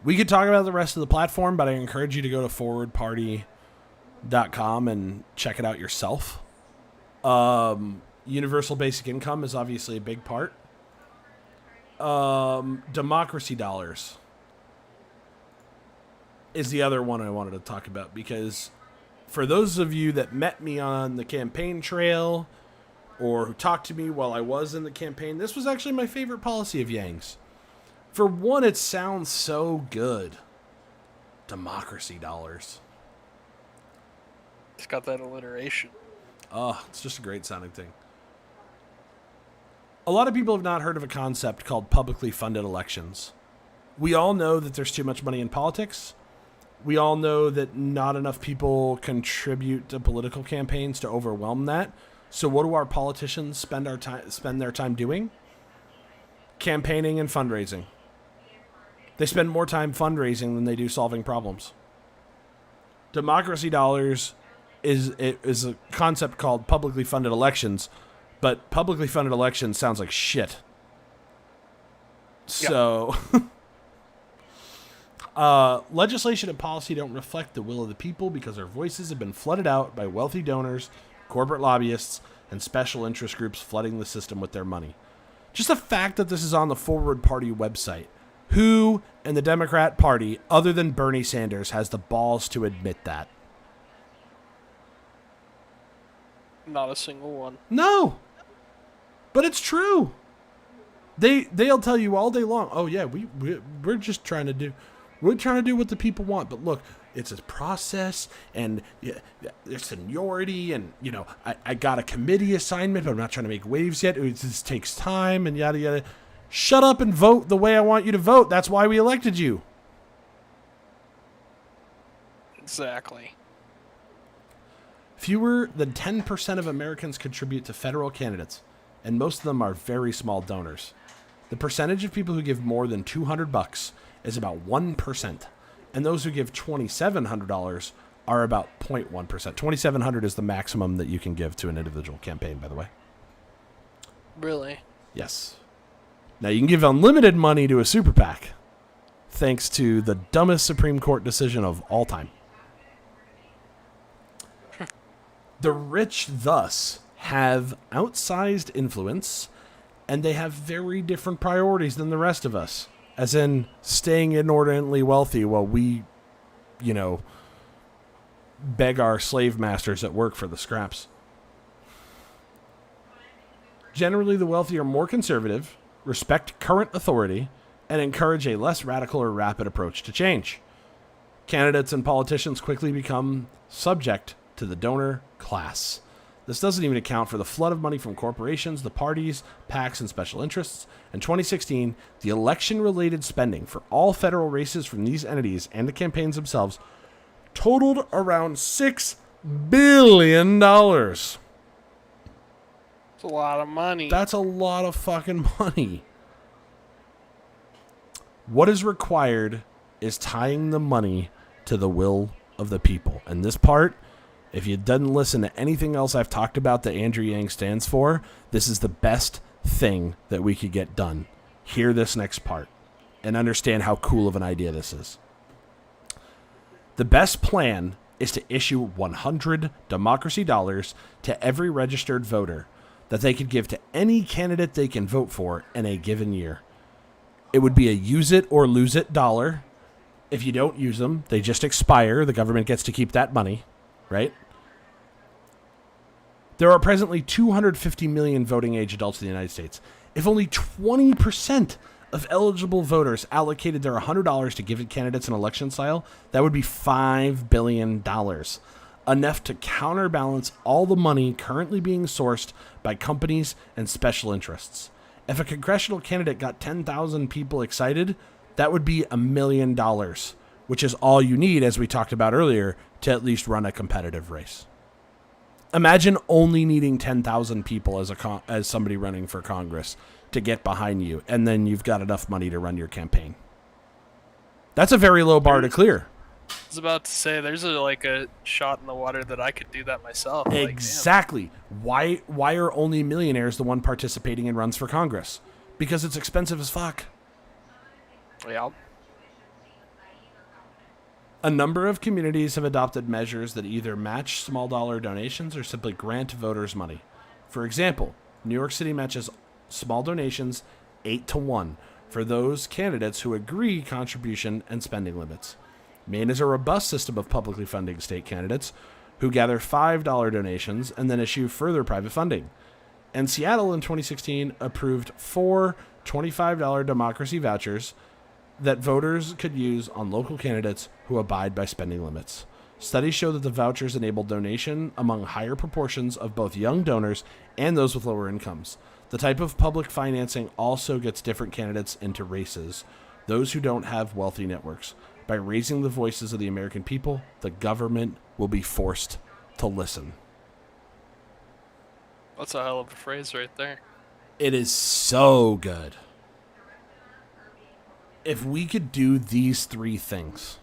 We could talk about the rest of the platform, but I encourage you to go to forwardparty.com and check it out yourself. Universal basic income is obviously a big part. Democracy dollars is the other one I wanted to talk about, because for those of you that met me on the campaign trail or who talked to me while I was in the campaign, this was actually my favorite policy of Yang's. For one, it sounds so good. Democracy dollars. It's got that alliteration. Oh, it's just a great sounding thing. A lot of people have not heard of a concept called publicly funded elections. We all know that there's too much money in politics. We all know that not enough people contribute to political campaigns to overwhelm that. So what do our politicians spend their time doing? Campaigning and fundraising. They spend more time fundraising than they do solving problems. Democracy dollars is a concept called publicly funded elections, but publicly funded elections sounds like shit. So, legislation and policy don't reflect the will of the people because their voices have been flooded out by wealthy donors, corporate lobbyists, and special interest groups flooding the system with their money. Just the fact that this is on the Forward Party website Who in the Democrat Party, other than Bernie Sanders, has the balls to admit that? Not a single one. No. But it's true. They'll tell you all day long, oh yeah, we're just trying to do what the people want. But look, it's a process, and there's seniority, and I got a committee assignment, but I'm not trying to make waves yet. It just takes time, and yada yada. Shut up and vote the way I want you to vote. That's why we elected you. Exactly. Fewer than 10% of Americans contribute to federal candidates, and most of them are very small donors. The percentage of people who give more than $200 is about 1%, and those who give $2,700 are about 0.1%. $2,700 is the maximum that you can give to an individual campaign, by the way. Really? Yes. Now, you can give unlimited money to a super PAC, thanks to the dumbest Supreme Court decision of all time. The rich, thus, have outsized influence, and they have very different priorities than the rest of us, as in staying inordinately wealthy while we, beg our slave masters at work for the scraps. Generally, the wealthy are more conservative, respect current authority, and encourage a less radical or rapid approach to change. Candidates and politicians quickly become subject to the donor class. This doesn't even account for the flood of money from corporations, the parties, PACs, and special interests. In 2016, the election-related spending for all federal races from these entities and the campaigns themselves totaled around $6 billion. It's a lot of money. That's a lot of fucking money. What is required is tying the money to the will of the people. And this part, if you didn't listen to anything else I've talked about that Andrew Yang stands for, this is the best thing that we could get done. Hear this next part and understand how cool of an idea this is. The best plan is to issue 100 democracy dollars to every registered voter that they could give to any candidate they can vote for in a given year. It would be a use it or lose it dollar. If you don't use them, they just expire. The government gets to keep that money, right? There are presently 250 million voting age adults in the United States. If only 20% of eligible voters allocated their $100 to give candidates an election cycle, that would be $5 billion. Enough to counterbalance all the money currently being sourced by companies and special interests. If a congressional candidate got 10,000 people excited, that would be $1 million, which is all you need, as we talked about earlier, to at least run a competitive race. Imagine only needing 10,000 people as somebody running for Congress to get behind you, and then you've got enough money to run your campaign. That's a very low bar to clear. I was about to say, there's a shot in the water that I could do that myself. Exactly. Why are only millionaires the one participating in runs for Congress? Because it's expensive as fuck. Yeah. A number of communities have adopted measures that either match small dollar donations or simply grant voters money. For example, New York City matches small donations 8-1 for those candidates who agree contribution and spending limits. Maine is a robust system of publicly funding state candidates who gather $5 donations and then issue further private funding. And Seattle in 2016 approved 4 $25 democracy vouchers that voters could use on local candidates who abide by spending limits. Studies show that the vouchers enable donation among higher proportions of both young donors and those with lower incomes. The type of public financing also gets different candidates into races, those who don't have wealthy networks. By raising the voices of the American people, the government will be forced to listen. That's a hell of a phrase right there. It is so good. If we could do these 3 things,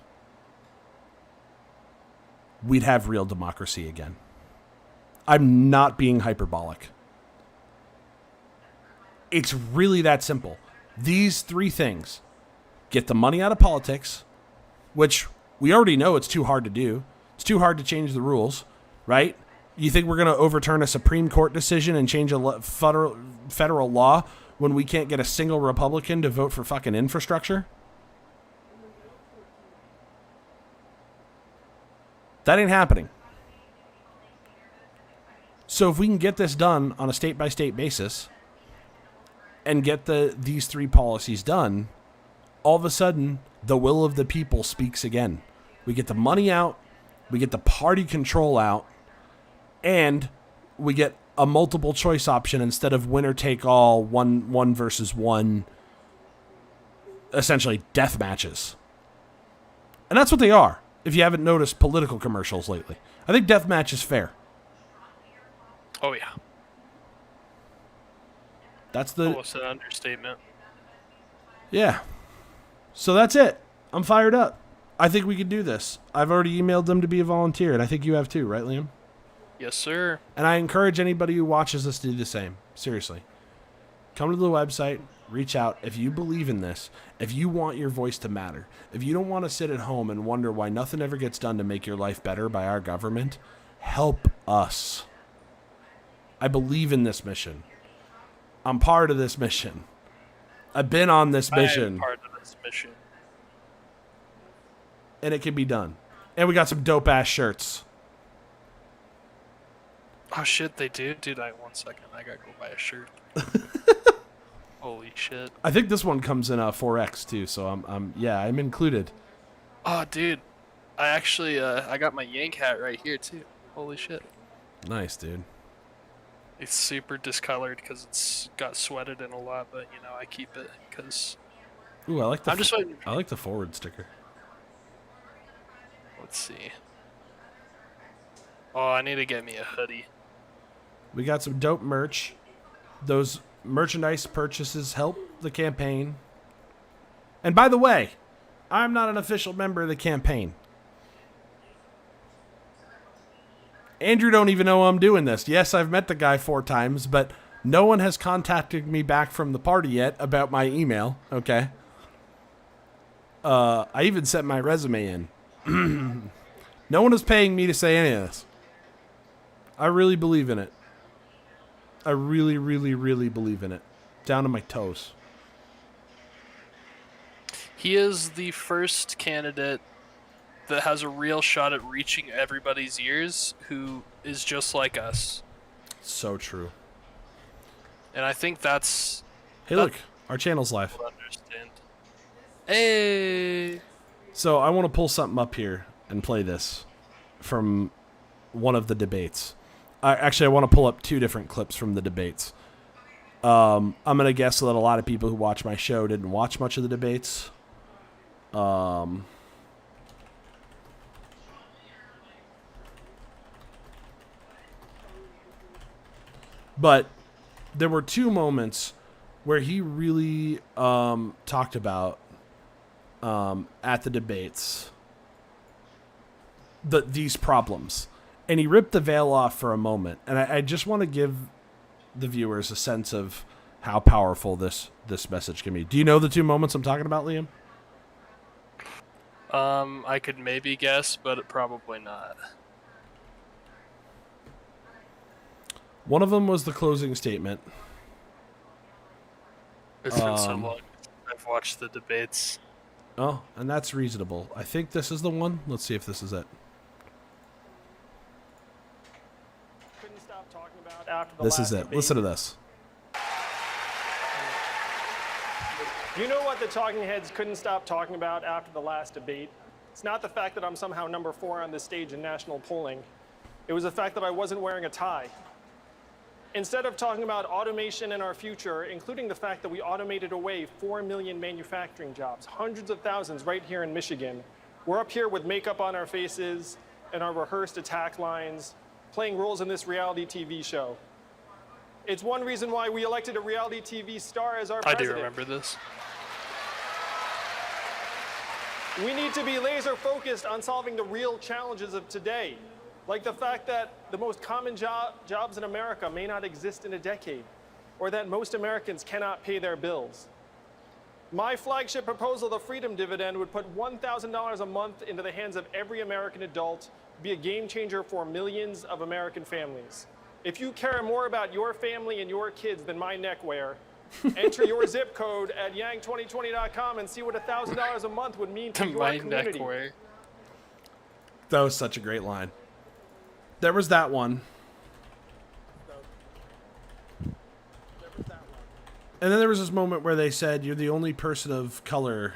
we'd have real democracy again. I'm not being hyperbolic. It's really that simple. These 3 things: get the money out of politics, which we already know it's too hard to do. It's too hard to change the rules, right? You think we're going to overturn a Supreme Court decision and change a federal law when we can't get a single Republican to vote for fucking infrastructure? That ain't happening. So if we can get this done on a state-by-state basis and get these three policies done, all of a sudden, the will of the people speaks again. We get the money out, we get the party control out, and we get a multiple choice option instead of winner take all, one versus one, essentially death matches. And that's what they are, if you haven't noticed political commercials lately. I think death match is fair. Oh, yeah. That's the... Almost an understatement. Yeah. So that's it. I'm fired up. I think we could do this. I've already emailed them to be a volunteer, and I think you have too, right, Liam? Yes, sir. And I encourage anybody who watches this to do the same. Seriously. Come to the website, reach out. If you believe in this, if you want your voice to matter, if you don't want to sit at home and wonder why nothing ever gets done to make your life better by our government, help us. I believe in this mission. I'm part of this mission. I've been on this mission. I am part of this mission. And it can be done. And we got some dope-ass shirts. Oh, shit, they do? Dude, one second. I gotta go buy a shirt. Holy shit. I think this one comes in 4X too, so I'm included. Oh, dude. I actually, I got my Yank hat right here, too. Holy shit. Nice, dude. It's super discolored because it's got sweated in a lot, but, you know, I keep it because... Ooh, I like the I like the forward sticker. Let's see. Oh, I need to get me a hoodie. We got some dope merch. Those merchandise purchases help the campaign. And by the way, I'm not an official member of the campaign. Andrew don't even know I'm doing this. Yes, I've met the guy 4 times, but no one has contacted me back from the party yet about my email, okay? I even sent my resume in. No one is paying me to say any of this. I really believe in it. I really, really, really believe in it. Down to my toes. He is the first candidate that has a real shot at reaching everybody's ears who is just like us. So true. And I think that's... Hey, look. Our channel's live. Understand. Hey! So I want to pull something up here and play this from one of the debates. Actually, I want to pull up 2 different clips from the debates. I'm going to guess that a lot of people who watch my show didn't watch much of the debates. But there were 2 moments where he really talked about at the debates these problems. And he ripped the veil off for a moment. And I just want to give the viewers a sense of how powerful this message can be. Do you know the 2 moments I'm talking about, Liam? I could maybe guess, but probably not. One of them was the closing statement. It's been so long I've watched the debates. Oh, and that's reasonable. I think this is the one. Let's see if this is it. Couldn't stop talking about after the This last is it. debate. Listen to this. You know what the talking heads couldn't stop talking about after the last debate? It's not the fact that I'm somehow number 4 on this stage in national polling. It was the fact that I wasn't wearing a tie. Instead of talking about automation in our future, including the fact that we automated away 4 million manufacturing jobs, hundreds of thousands right here in Michigan, we're up here with makeup on our faces and our rehearsed attack lines, playing roles in this reality TV show. It's one reason why we elected a reality TV star as our I president. do remember this. We need to be laser focused on solving the real challenges of today, like the fact that the most common jobs in America may not exist in a decade, or that most Americans cannot pay their bills. My flagship proposal, the Freedom Dividend, would put $1,000 a month into the hands of every American adult, be a game changer for millions of American families. If you care more about your family and your kids than my neckwear, Enter your zip code at yang2020.com and see what $1,000 a month would mean to The your mind community. way. That was such a great line. There was that one. And then there was this moment where they said you're the only person of color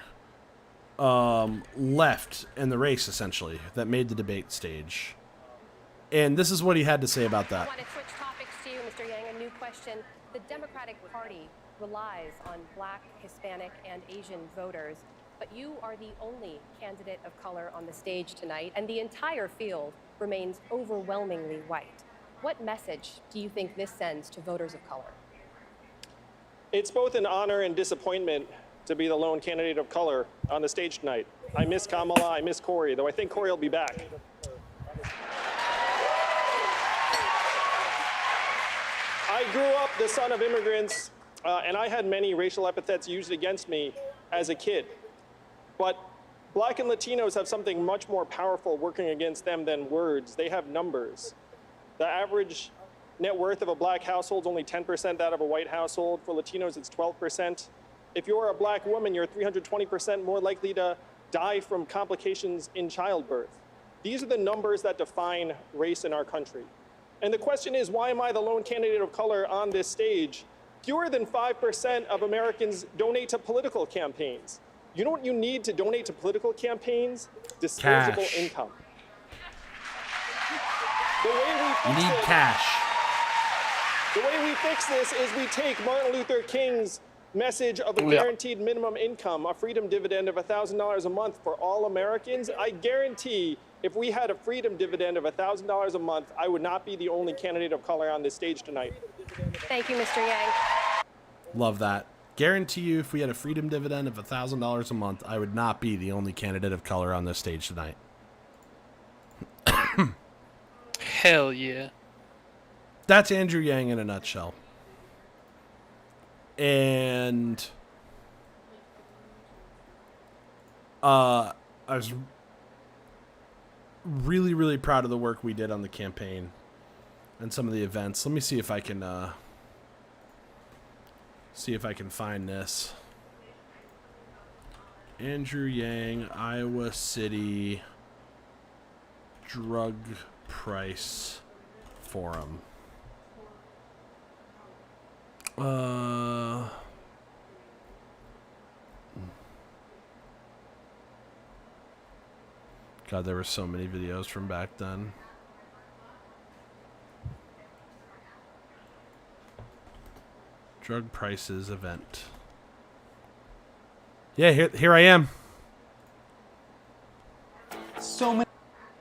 left in the race, essentially, that made the debate stage. And this is what he had to say about I that. want to switch topics to you, Mr. Yang. A new question. The Democratic Party relies on Black, Hispanic, and Asian voters, but you are the only candidate of color on the stage tonight, and the entire field remains overwhelmingly white. What message do you think this sends to voters of color? It's both an honor and disappointment to be the lone candidate of color on the stage tonight. I miss Kamala, I miss Corey, though I think Corey will be back. I grew up the son of immigrants, and I had many racial epithets used against me as a kid. But Black and Latinos have something much more powerful working against them than words. They have numbers. The average net worth of a Black household is only 10% that of a white household. For Latinos, it's 12%. If you're a Black woman, you're 320% more likely to die from complications in childbirth. These are the numbers that define race in our country. And the question is, why am I the lone candidate of color on this stage? Fewer than 5% of Americans donate to political campaigns. You know what you need to donate to political campaigns? Disposable Cash. income. The way we You fix need it- cash. The way we fix this is we take Martin Luther King's message of a Yeah. guaranteed minimum income, a freedom dividend of $1,000 a month for all Americans. I guarantee if we had a freedom dividend of $1,000 a month, I would not be the only candidate of color on this stage tonight. Thank you, Mr. Yang. Love that. Guarantee you, if we had a freedom dividend of $1,000 a month, I would not be the only candidate of color on this stage tonight. Hell yeah. That's Andrew Yang in a nutshell. And I was really, really proud of the work we did on the campaign and some of the events. Let me see if I can find this. Andrew Yang, Iowa City Drug Price Forum. God, there were so many videos from back then. Drug prices event. Yeah, here I am. So many.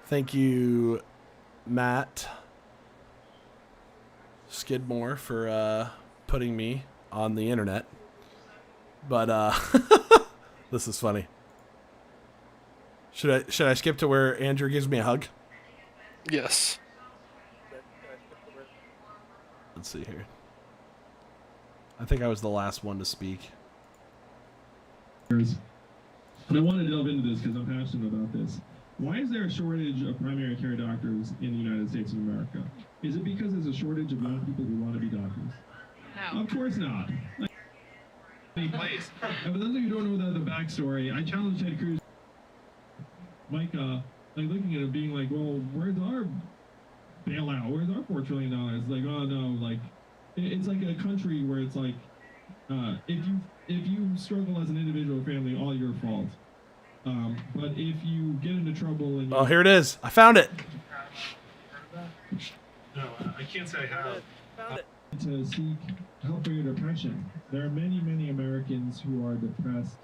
Thank you, Matt Skidmore, for putting me on the internet. But this is funny. Should I skip to where Andrew gives me a hug? Yes. Let's see here. I think I was the last one to speak. And I want to delve into this because I'm passionate about this. Why is there a shortage of primary care doctors in the United States of America? Is it because there's a shortage of young people who want to be doctors? No. Of course not. Any place. And for those of you who don't know the backstory, I challenged Ted Cruz, Mike, looking at it being like, well, where's our bailout? Where's our $4 trillion? Like, oh no, like, it's like a country where it's like, if you struggle as an individual or family, all your fault. But if you get into trouble and Oh, here it is. I found it. no, I can't say I have. To seek help for your depression. There are many, many Americans who are depressed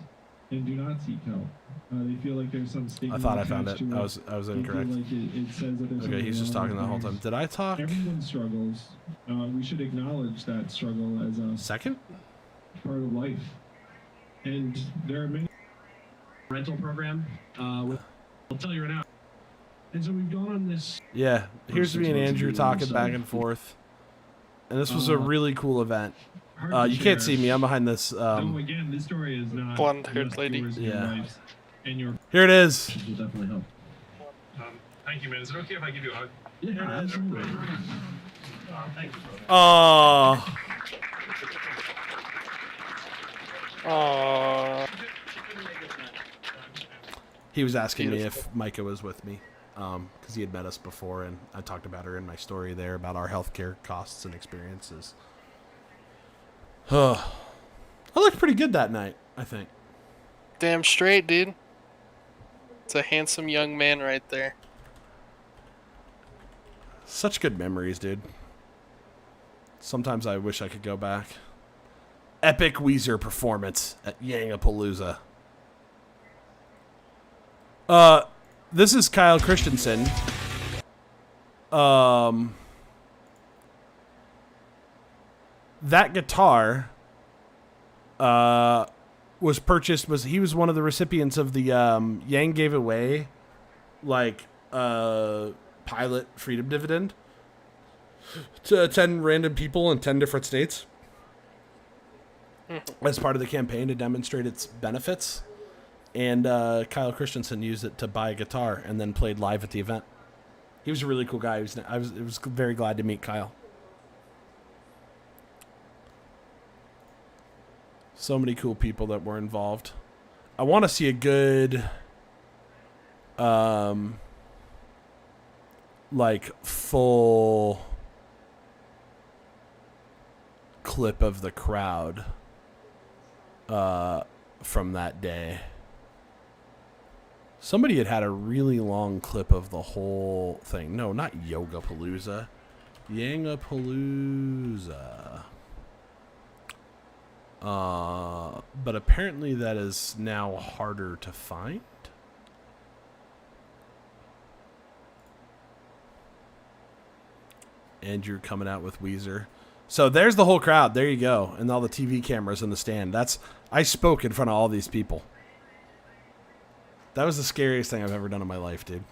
and do not seek help. They feel like there's some stigma. I thought I found it. attached to I was They feel incorrect. like it says that there's Okay, he's just talking something the whole wrong time. with Did I talk? things. Everyone struggles. We should acknowledge that struggle as a Second? part of life. And there are many rental program. I'll tell you right now. And so we've gone on this. Yeah. Here's me and Andrew talking back and forth. And this was a really cool event. You can't see me. I'm behind this. So again, this story is not Blonde-haired just lady. yours and your Yeah. wife's, and your Here it is. will definitely help. Thank you, man. Is it okay if I give you a hug? Yeah, absolutely. Thank you. Oh. He was asking me Beautiful. if Micah was with me, because he had met us before, and I talked about her in my story there about our healthcare costs and experiences. I looked pretty good that night, I think. Damn straight, dude. It's a handsome young man right there. Such good memories, dude. Sometimes I wish I could go back. Epic Weezer performance at Yangapalooza. This is Kyle Christensen. That guitar was purchased, he was one of the recipients of the Yang gave away like pilot freedom dividend to 10 random people in 10 different states as part of the campaign to demonstrate its benefits. And Kyle Christensen used it to buy a guitar and then played live at the event. He was a really cool guy. I was very glad to meet Kyle. So many cool people that were involved. I want to see a good like full clip of the crowd from that day. Somebody had a really long clip of the whole thing. No, not Yogapalooza. Yangapalooza. But apparently that is now harder to find. Andrew coming out with Weezer. So there's the whole crowd. There you go. And all the TV cameras in the stand. I spoke in front of all these people. That was the scariest thing I've ever done in my life, dude.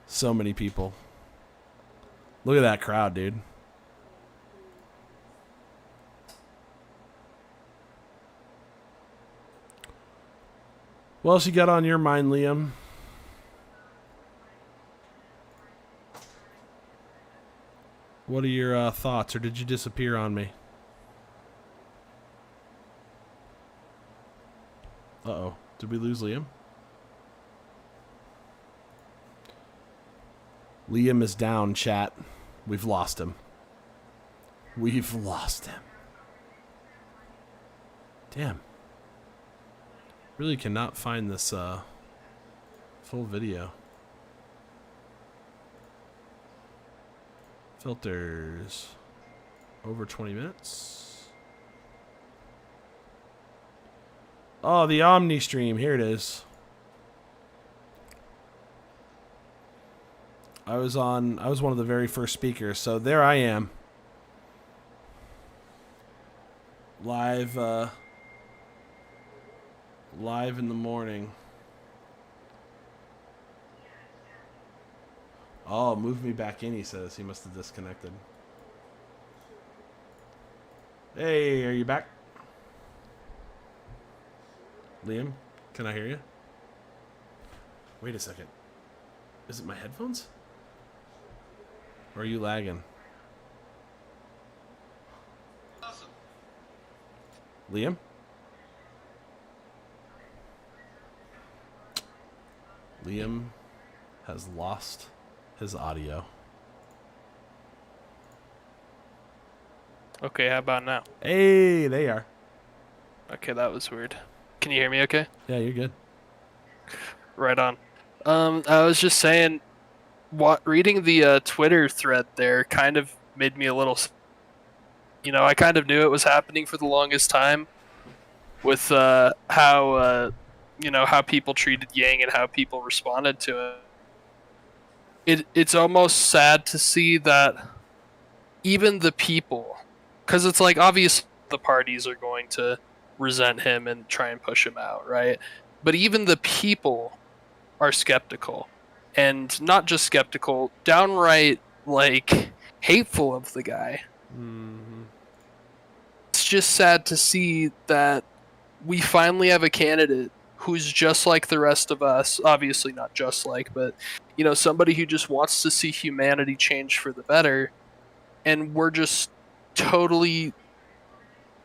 So many people. Look at that crowd, dude. What else you got on your mind, Liam? What are your thoughts, or did you disappear on me? Uh-oh. Did we lose Liam? Liam is down, chat. We've lost him. We've lost him. Damn. Really cannot find this full video. Filters. Over 20 minutes. Oh, the Omni stream. Here it is. I was one of the very first speakers, so there I am. Live in the morning. Oh, move me back in, he says. He must have disconnected. Hey, are you back? Liam, can I hear you? Wait a second. Is it my headphones? Or are you lagging? Awesome. Liam? Liam has lost his audio. Okay, how about now? Hey, there you are. Okay, that was weird. Can you hear me okay? Yeah, you're good. Right on. I was just saying, reading the Twitter thread there kind of made me a little... I kind of knew it was happening for the longest time with how people treated Yang and how people responded to it. It's almost sad to see that even the people... Because it's like, obviously the parties are going to resent him and try and push him out, right? But even the people are skeptical. And not just skeptical, downright, hateful of the guy. Mm-hmm. It's just sad to see that we finally have a candidate who's just like the rest of us. Obviously not just like, but, somebody who just wants to see humanity change for the better. And we're just totally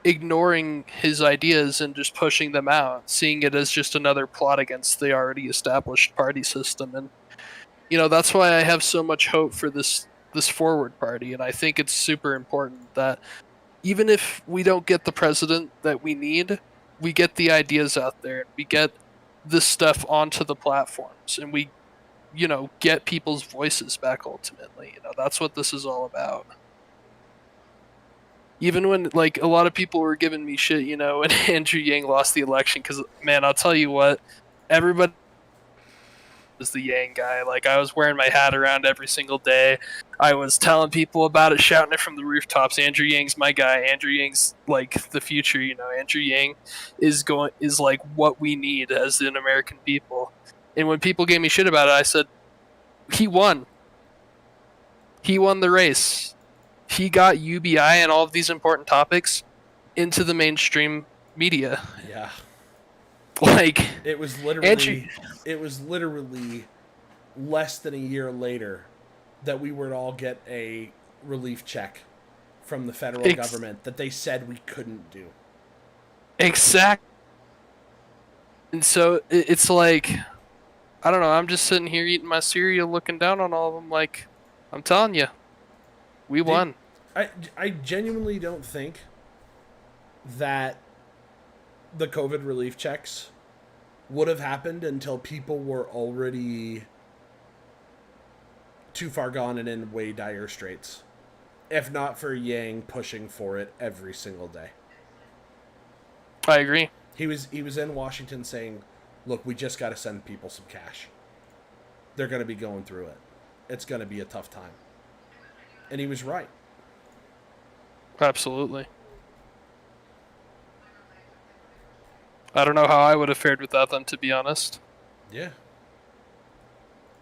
ignoring his ideas and just pushing them out, seeing it as just another plot against the already established party system. And that's why I have so much hope for this forward party, and I think it's super important that even if we don't get the president that we need, we get the ideas out there and we get this stuff onto the platforms, and we get people's voices back. Ultimately, that's what this is all about. Even when like a lot of people were giving me shit, when Andrew Yang lost the election, because man, I'll tell you what, everybody was the Yang guy. Like, I was wearing my hat around every single day. I was telling people about it, shouting it from the rooftops. Andrew Yang's my guy. Andrew Yang's like the future. Andrew Yang is like what we need as an American people. And when people gave me shit about it, I said, he won. He won the race. He got UBI and all of these important topics into the mainstream media. Yeah. Like, it was literally less than a year later that we would all get a relief check from the federal government that they said we couldn't do. Exactly. And so it's like, I don't know, I'm just sitting here eating my cereal, looking down on all of them like, I'm telling you, we won. I genuinely don't think that the COVID relief checks would have happened until people were already too far gone and in way dire straits. If not for Yang pushing for it every single day. I agree. He was in Washington saying, look, we just got to send people some cash. They're going to be going through it. It's going to be a tough time. And he was right. Absolutely. I don't know how I would have fared without them, to be honest. Yeah.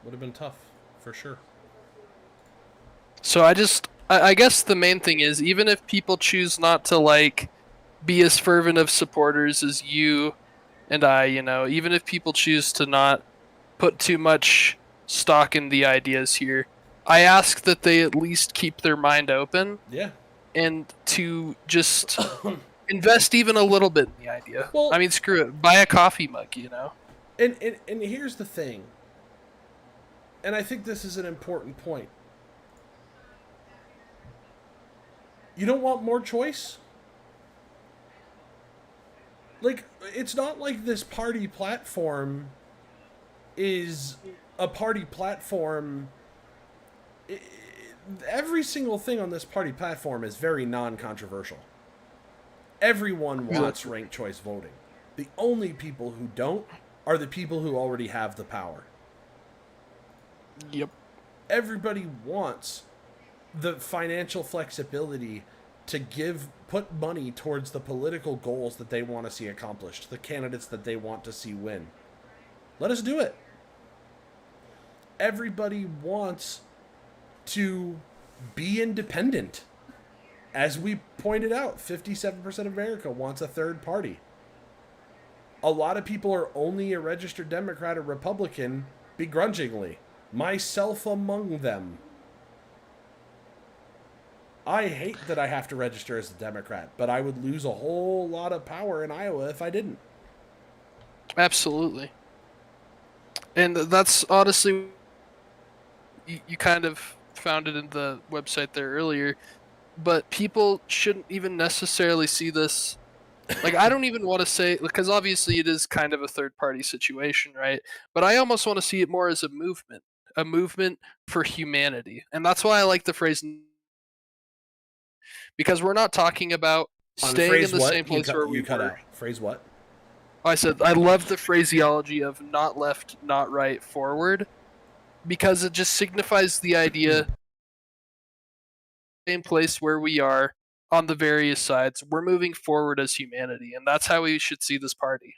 Would have been tough, for sure. So I guess the main thing is, even if people choose not to, like, be as fervent of supporters as you and I, even if people choose to not put too much stock in the ideas here, I ask that they at least keep their mind open. Yeah. And to just invest even a little bit in the idea. Well, I mean, screw it. Buy a coffee mug, And here's the thing. And I think this is an important point. You don't want more choice? Like, it's not like this party platform is a party platform. Every single thing on this party platform is very non-controversial. Everyone wants ranked choice voting. The only people who don't are the people who already have the power. Yep. Everybody wants the financial flexibility to put money towards the political goals that they want to see accomplished, the candidates that they want to see win. Let us do it. Everybody wants to be independent. As we pointed out, 57% of America wants a third party. A lot of people are only a registered Democrat or Republican begrudgingly, myself among them. I hate that I have to register as a Democrat, but I would lose a whole lot of power in Iowa if I didn't. Absolutely. And that's honestly, you kind of found it in the website there earlier, but people shouldn't even necessarily see this. Like, I don't even want to say, because obviously it is kind of a third party situation, right? But I almost want to see it more as a movement for humanity. And that's why I like the phrase, because we're not talking about staying in the same place where we were. Phrase what? I said, I love the phraseology of not left, not right, forward, because it just signifies the idea, same place where we are on the various sides, we're moving forward as humanity, and that's how we should see this party.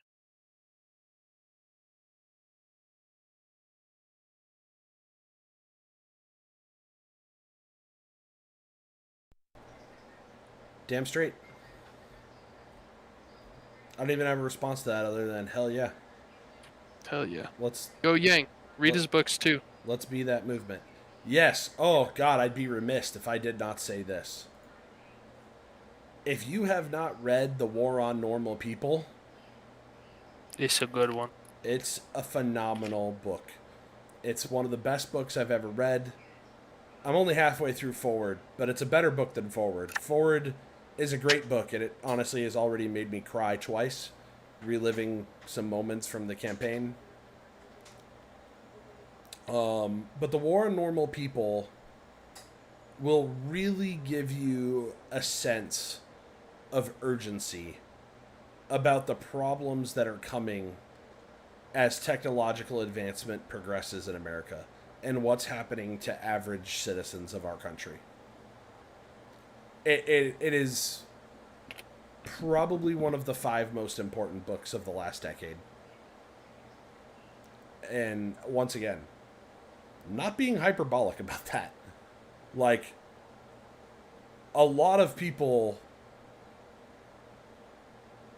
Damn straight. I don't even have a response to that other than hell yeah. Hell yeah. Let's go Yang. Read his books too. Let's be that movement. Yes. Oh God, I'd be remiss if I did not say this. If you have not read The War on Normal People, It's a good one. it's a phenomenal book. It's one of the best books I've ever read. I'm only halfway through Forward, but it's a better book than Forward. Forward is a great book, and it honestly has already made me cry twice, reliving some moments from the campaign. But The War on Normal People will really give you a sense of urgency about the problems that are coming as technological advancement progresses in America and what's happening to average citizens of our country. It is probably one of the 5 most important books of the last decade. And once again, not being hyperbolic about that. Like, a lot of people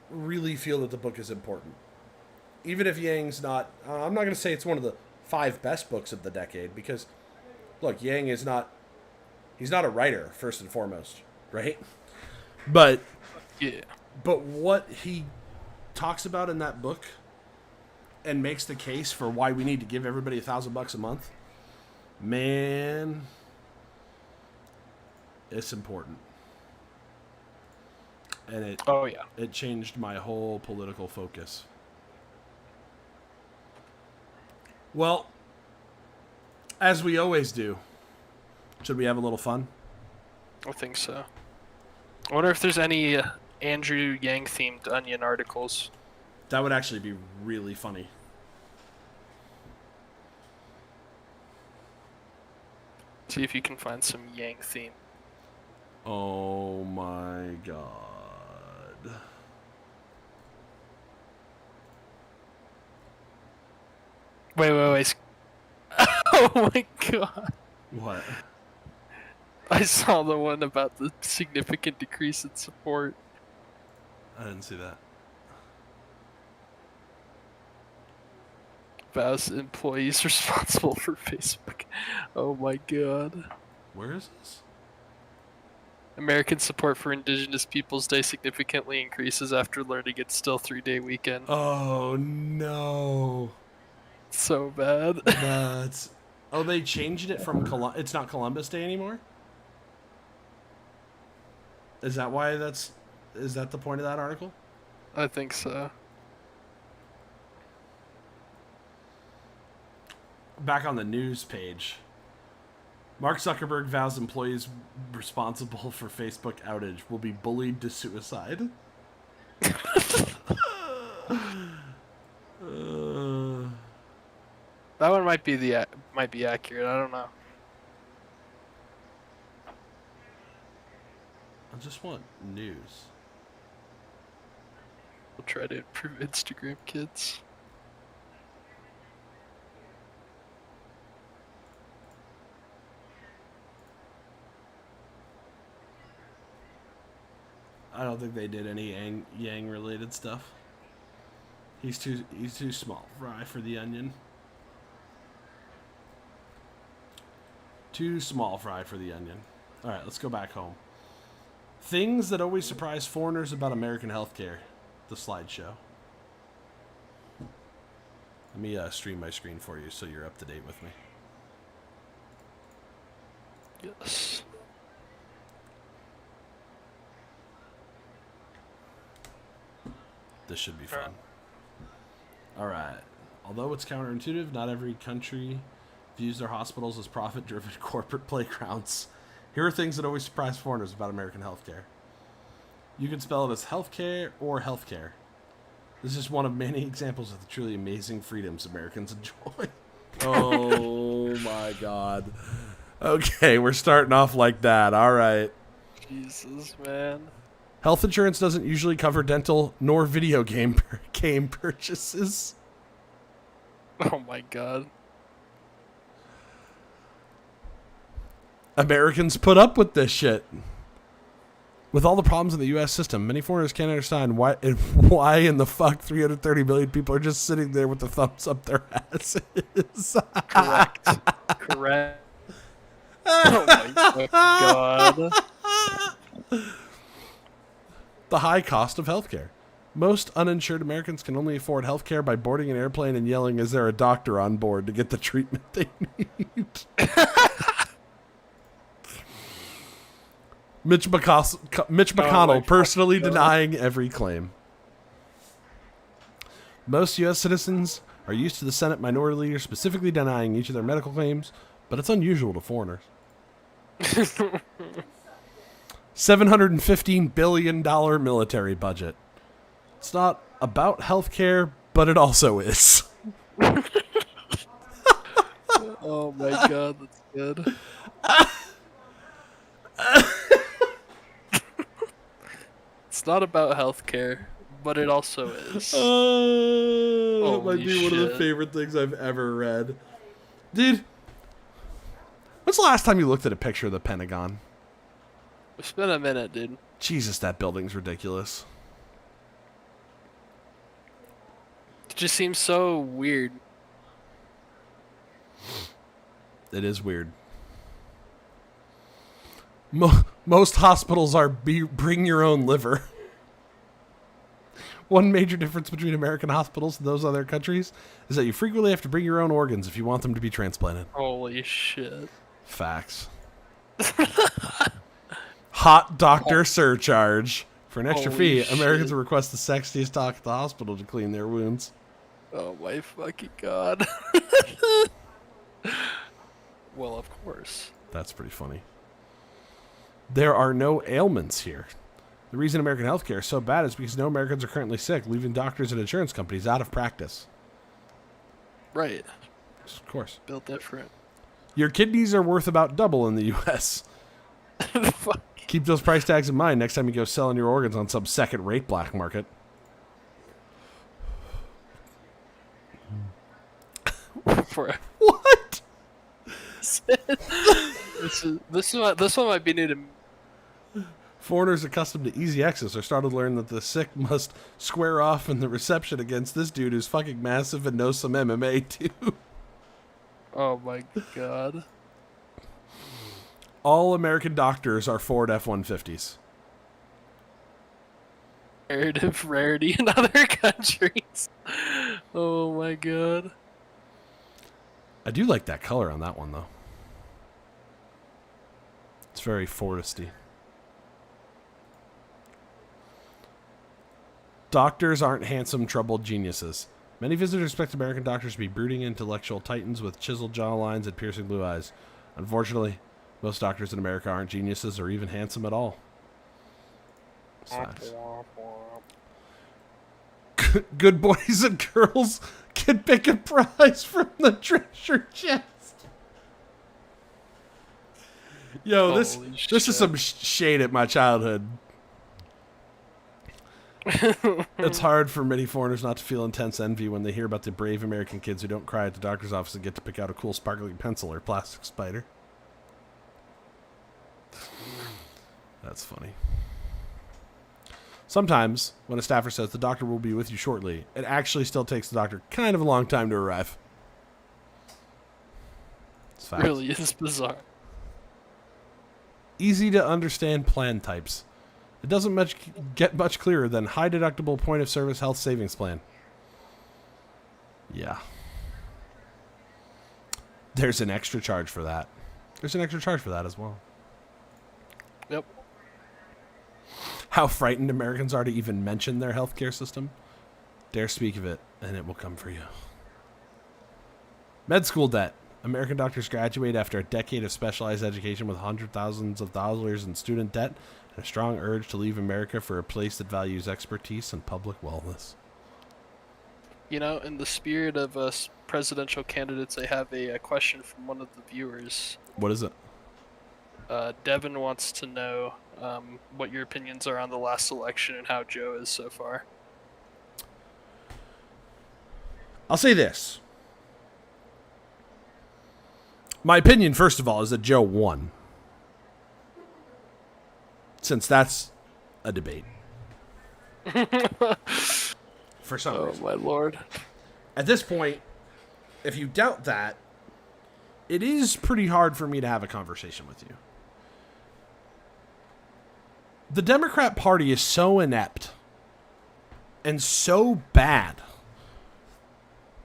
really feel that the book is important. Even if Yang's not... I'm not going to say it's one of the 5 best books of the decade, because, look, Yang is not... He's not a writer, first and foremost, right? But... Yeah. But what he talks about in that book and makes the case for why we need to give everybody $1,000 a month, man, it's important. And it changed my whole political focus. Well, as we always do, should we have a little fun? I think so. I wonder if there's any Andrew Yang themed Onion articles. That would actually be really funny. See if you can find some Yang theme. Oh my god. Wait. Oh my god. What? I saw the one about the significant decrease in support. I didn't see that. About employees responsible for Facebook. Oh my god. Where is this? American support for Indigenous Peoples Day significantly increases after learning it's still 3-day weekend. Oh no. So bad. That's... Oh, they changed it from it's not Columbus Day anymore? Is that why is that the point of that article? I think so. Back on the news page. Mark Zuckerberg vows employees responsible for Facebook outage will be bullied to suicide. That one might be accurate. I don't know. I just want news. We'll try to improve Instagram, kids. I don't think they did any Yang related stuff. He's too small fry for the Onion. Too small fry for the Onion. All right, let's go back home. Things that always surprise foreigners about American healthcare. The slideshow. Let me stream my screen for you so you're up to date with me. Yes. This should be fun. All right. Although it's counterintuitive, not every country views their hospitals as profit-driven corporate playgrounds. Here are things that always surprise foreigners about American healthcare. You can spell it as healthcare or healthcare. This is one of many examples of the truly amazing freedoms Americans enjoy. Oh my god. Okay, we're starting off like that. All right. Jesus, man. Health insurance doesn't usually cover dental nor video game purchases. Oh my god. Americans put up with this shit. With all the problems in the U.S. system, many foreigners can't understand why in the fuck 330 million people are just sitting there with the thumbs up their asses. Correct. Correct. Oh my god. the high cost of healthcare. Most uninsured Americans can only afford healthcare by boarding an airplane and yelling, "Is there a doctor on board?" to get the treatment they need. Mitch McConnell personally denying every claim. Most U.S. citizens are used to the Senate minority leader specifically denying each of their medical claims, but it's unusual to foreigners. $715 billion military budget. It's not about healthcare, but it also is. Oh my god, that's good. It's not about healthcare, but it also is. That might Holy be one of the shit. favorite things I've ever read. Dude, when's the last time you looked at a picture of the Pentagon? It's been a minute, dude. Jesus, that building's ridiculous. It just seems so weird. It is weird. Most hospitals are bring your own liver. One major difference between American hospitals and those other countries is that you frequently have to bring your own organs if you want them to be transplanted. Holy shit. Facts. Hot doctor surcharge. For an extra Holy fee, Americans shit. will request the sexiest doc at the hospital to clean their wounds. Oh my fucking god. Well, of course. That's pretty funny. There are no ailments here. The reason American healthcare is so bad is because no Americans are currently sick, leaving doctors and insurance companies out of practice. Right. Of course. Built different. Your kidneys are worth about double in the U.S. Fuck. Keep those price tags in mind next time you go selling your organs on some second-rate black market. For What? this one might be new to me. Foreigners accustomed to easy access are starting to learn that the sick must square off in the reception against this dude who's fucking massive and knows some MMA too. Oh my god. All American doctors are Ford F-150s. Comparative rarity in other countries. Oh my god. I do like that color on that one, though. It's very foresty. Doctors aren't handsome, troubled geniuses. Many visitors expect American doctors to be brooding intellectual titans with chiseled jawlines and piercing blue eyes. Unfortunately, most doctors in America aren't geniuses or even handsome at all. Facts. Good boys and girls can pick a prize from the treasure chest. Yo, this Holy is shit. some shade at my childhood. It's hard for many foreigners not to feel intense envy when they hear about the brave American kids who don't cry at the doctor's office and get to pick out a cool sparkling pencil or plastic spider. That's funny. Sometimes, when a staffer says the doctor will be with you shortly, it actually still takes the doctor kind of a long time to arrive. It's facts. Really is bizarre. Easy to understand plan types. It doesn't get much clearer than high deductible point of service health savings plan. Yeah. There's an extra charge for that. There's an extra charge for that as well. Yep. How frightened Americans are to even mention their healthcare system. Dare speak of it, and it will come for you. Med school debt. American doctors graduate after a decade of specialized education with hundreds of thousands of dollars in student debt and a strong urge to leave America for a place that values expertise and public wellness. You know, in the spirit of us presidential candidates, I have a question from one of the viewers. What is it? Devin wants to know what your opinions are on the last election and how Joe is so far. I'll say this. My opinion, first of all, is that Joe won. Since that's a debate. For some Oh reason. my lord. At this point, if you doubt that, it is pretty hard for me to have a conversation with you. The Democrat Party is so inept and so bad.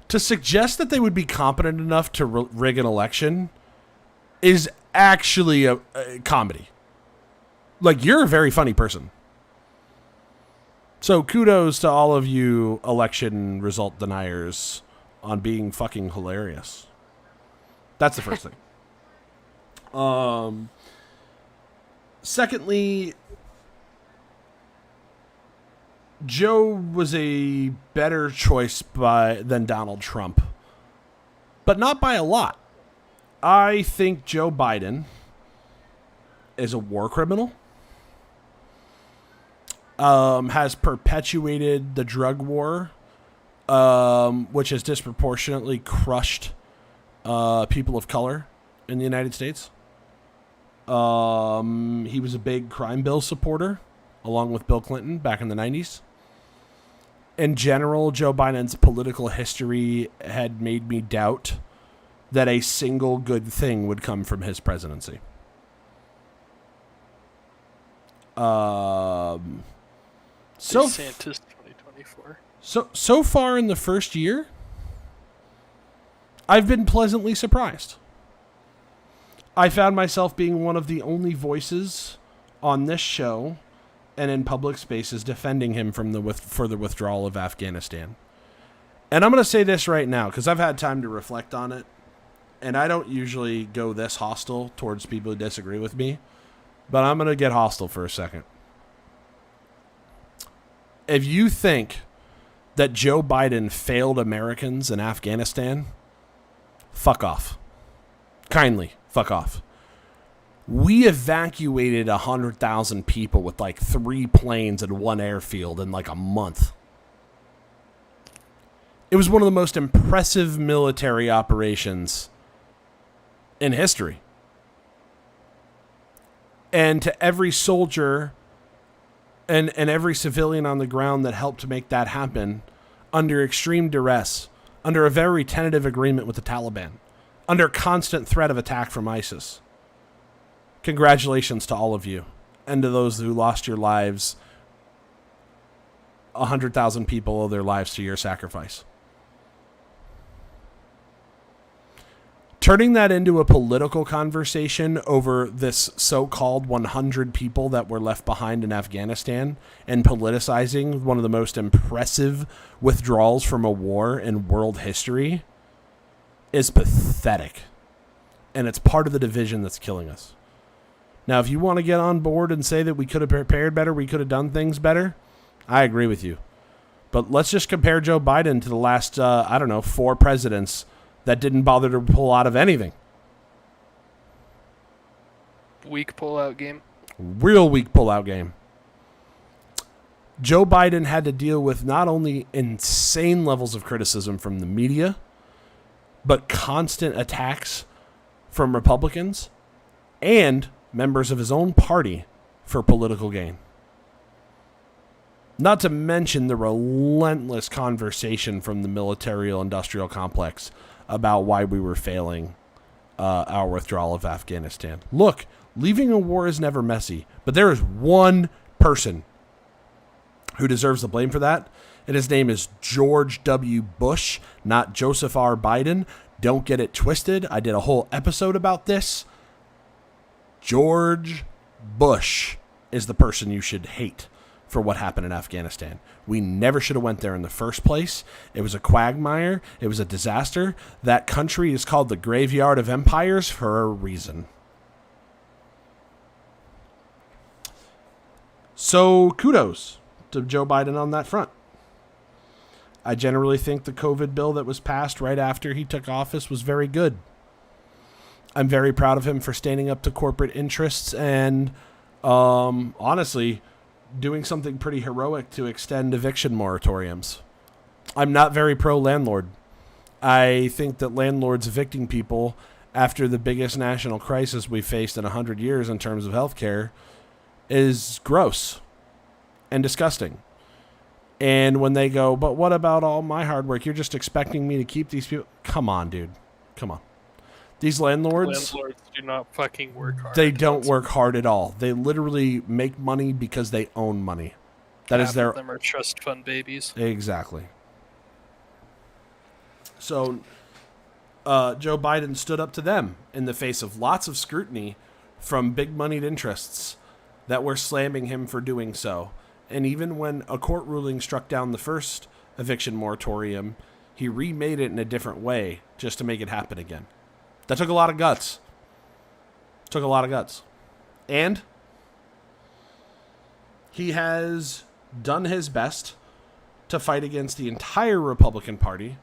To suggest that they would be competent enough to rig an election is actually a comedy. Like, you're a very funny person. So kudos to all of you election result deniers on being fucking hilarious. That's the first thing. Secondly, Joe was a better choice than Donald Trump, but not by a lot. I think Joe Biden is a war criminal, has perpetuated the drug war, which has disproportionately crushed people of color in the United States. He was a big crime bill supporter, along with Bill Clinton back in the 90s. In general, Joe Biden's political history had made me doubt that a single good thing would come from his presidency. So DeSantis 2024. So far in the first year, I've been pleasantly surprised. I found myself being one of the only voices on this show and in public spaces defending him from the further withdrawal of Afghanistan. And I'm going to say this right now because I've had time to reflect on it, and I don't usually go this hostile towards people who disagree with me, but I'm going to get hostile for a second. If you think that Joe Biden failed Americans in Afghanistan, fuck off. Kindly, fuck off. We evacuated 100,000 people with like 3 planes and 1 airfield in like a month. It was one of the most impressive military operations in history. And to every soldier and every civilian on the ground that helped to make that happen, under extreme duress, under a very tentative agreement with the Taliban, under constant threat of attack from ISIS. Congratulations to all of you, and to those who lost your lives. 100,000 people owe their lives to your sacrifice. Turning that into a political conversation over this so-called 100 people that were left behind in Afghanistan and politicizing one of the most impressive withdrawals from a war in world history is pathetic. And it's part of the division that's killing us. Now, if you want to get on board and say that we could have prepared better, we could have done things better, I agree with you. But let's just compare Joe Biden to the last, 4 presidents that didn't bother to pull out of anything. Weak pullout game. Real weak pullout game. Joe Biden had to deal with not only insane levels of criticism from the media, but constant attacks from Republicans and members of his own party for political gain. Not to mention the relentless conversation from the military-industrial complex about why we were failing our withdrawal of Afghanistan. Look, leaving a war is never messy, but there is one person who deserves the blame for that, and his name is George W. Bush, not Joseph R. Biden. Don't get it twisted. I did a whole episode about this. George Bush is the person you should hate for what happened in Afghanistan. We never should have went there in the first place. It was a quagmire. It was a disaster. That country is called the graveyard of empires for a reason. So kudos to Joe Biden on that front. I generally think the COVID bill that was passed right after he took office was very good. I'm very proud of him for standing up to corporate interests and, honestly, doing something pretty heroic to extend eviction moratoriums. I'm not very pro-landlord. I think that landlords evicting people after the biggest national crisis we've faced in 100 years in terms of healthcare is gross and disgusting. And when they go, but what about all my hard work? You're just expecting me to keep these people? Come on, dude. Come on. These landlords, Landlords do not fucking work hard. they don't work hard at all. They literally make money because they own money. That is Half their of them are trust fund babies. exactly. So Joe Biden stood up to them in the face of lots of scrutiny from big moneyed interests that were slamming him for doing so. And even when a court ruling struck down the first eviction moratorium, he remade it in a different way just to make it happen again. That took a lot of guts. Took a lot of guts. And he has done his best to fight against the entire Republican Party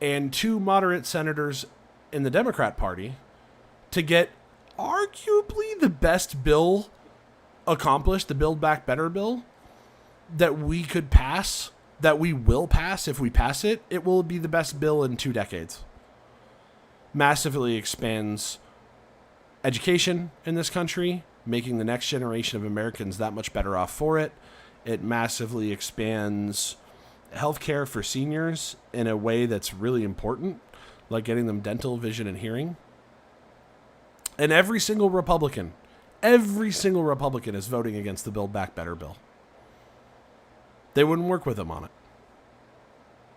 and 2 moderate senators in the Democrat Party to get arguably the best bill accomplished, the Build Back Better bill, that we could pass, that we will pass if we pass it. It will be the best bill in 2 decades. Massively expands education in this country, making the next generation of Americans that much better off for it. It massively expands healthcare for seniors in a way that's really important, like getting them dental, vision, and hearing. And every single Republican is voting against the Build Back Better bill. They wouldn't work with him on it.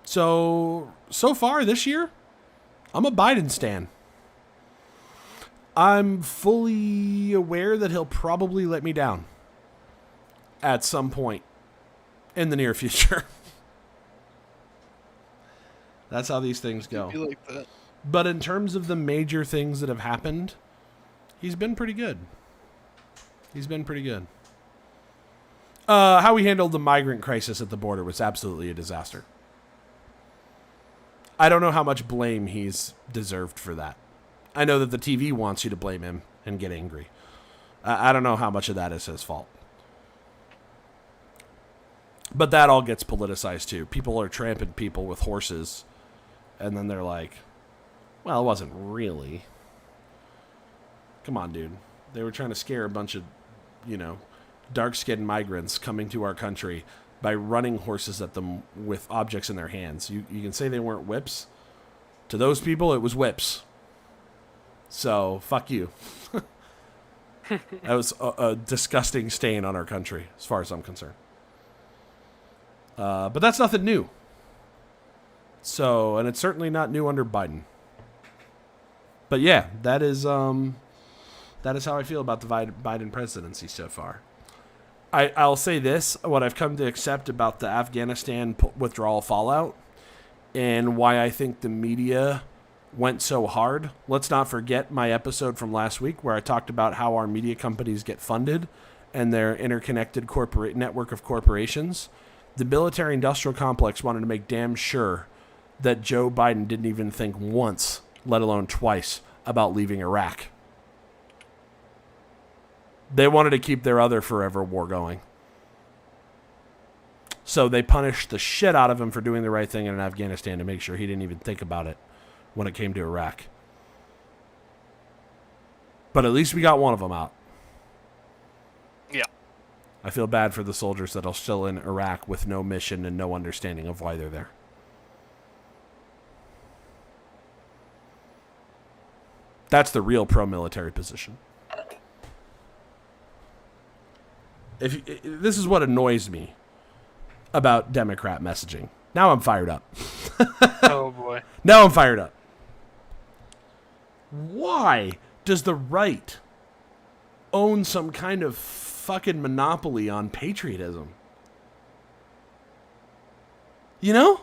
So far this year, I'm a Biden stan. I'm fully aware that he'll probably let me down at some point in the near future. That's how these things go. Be like that. But in terms of the major things that have happened, he's been pretty good. How he handled the migrant crisis at the border was absolutely a disaster. I don't know how much blame he's deserved for that. I know that the TV wants you to blame him and get angry. I don't know how much of that is his fault. But that all gets politicized too. People are tramping people with horses, and then they're like, well, it wasn't really. Come on, dude. They were trying to scare a bunch of, dark-skinned migrants coming to our country by running horses at them with objects in their hands. You can say they weren't whips. To those people, it was whips. So, fuck you. That was a disgusting stain on our country, as far as I'm concerned. But that's nothing new. So, and it's certainly not new under Biden. But yeah, that is how I feel about the Biden presidency so far. I'll say this, what I've come to accept about the Afghanistan withdrawal fallout and why I think the media went so hard. Let's not forget my episode from last week where I talked about how our media companies get funded and their interconnected corporate network of corporations. The military-industrial complex wanted to make damn sure that Joe Biden didn't even think once, let alone twice, about leaving Iraq. They wanted to keep their other forever war going. So they punished the shit out of him for doing the right thing in Afghanistan to make sure he didn't even think about it when it came to Iraq. But at least we got one of them out. Yeah. I feel bad for the soldiers that are still in Iraq with no mission and no understanding of why they're there. That's the real pro-military position. This is what annoys me about Democrat messaging. Now I'm fired up. Oh boy. Now I'm fired up. Why does the right own some kind of fucking monopoly on patriotism? You know?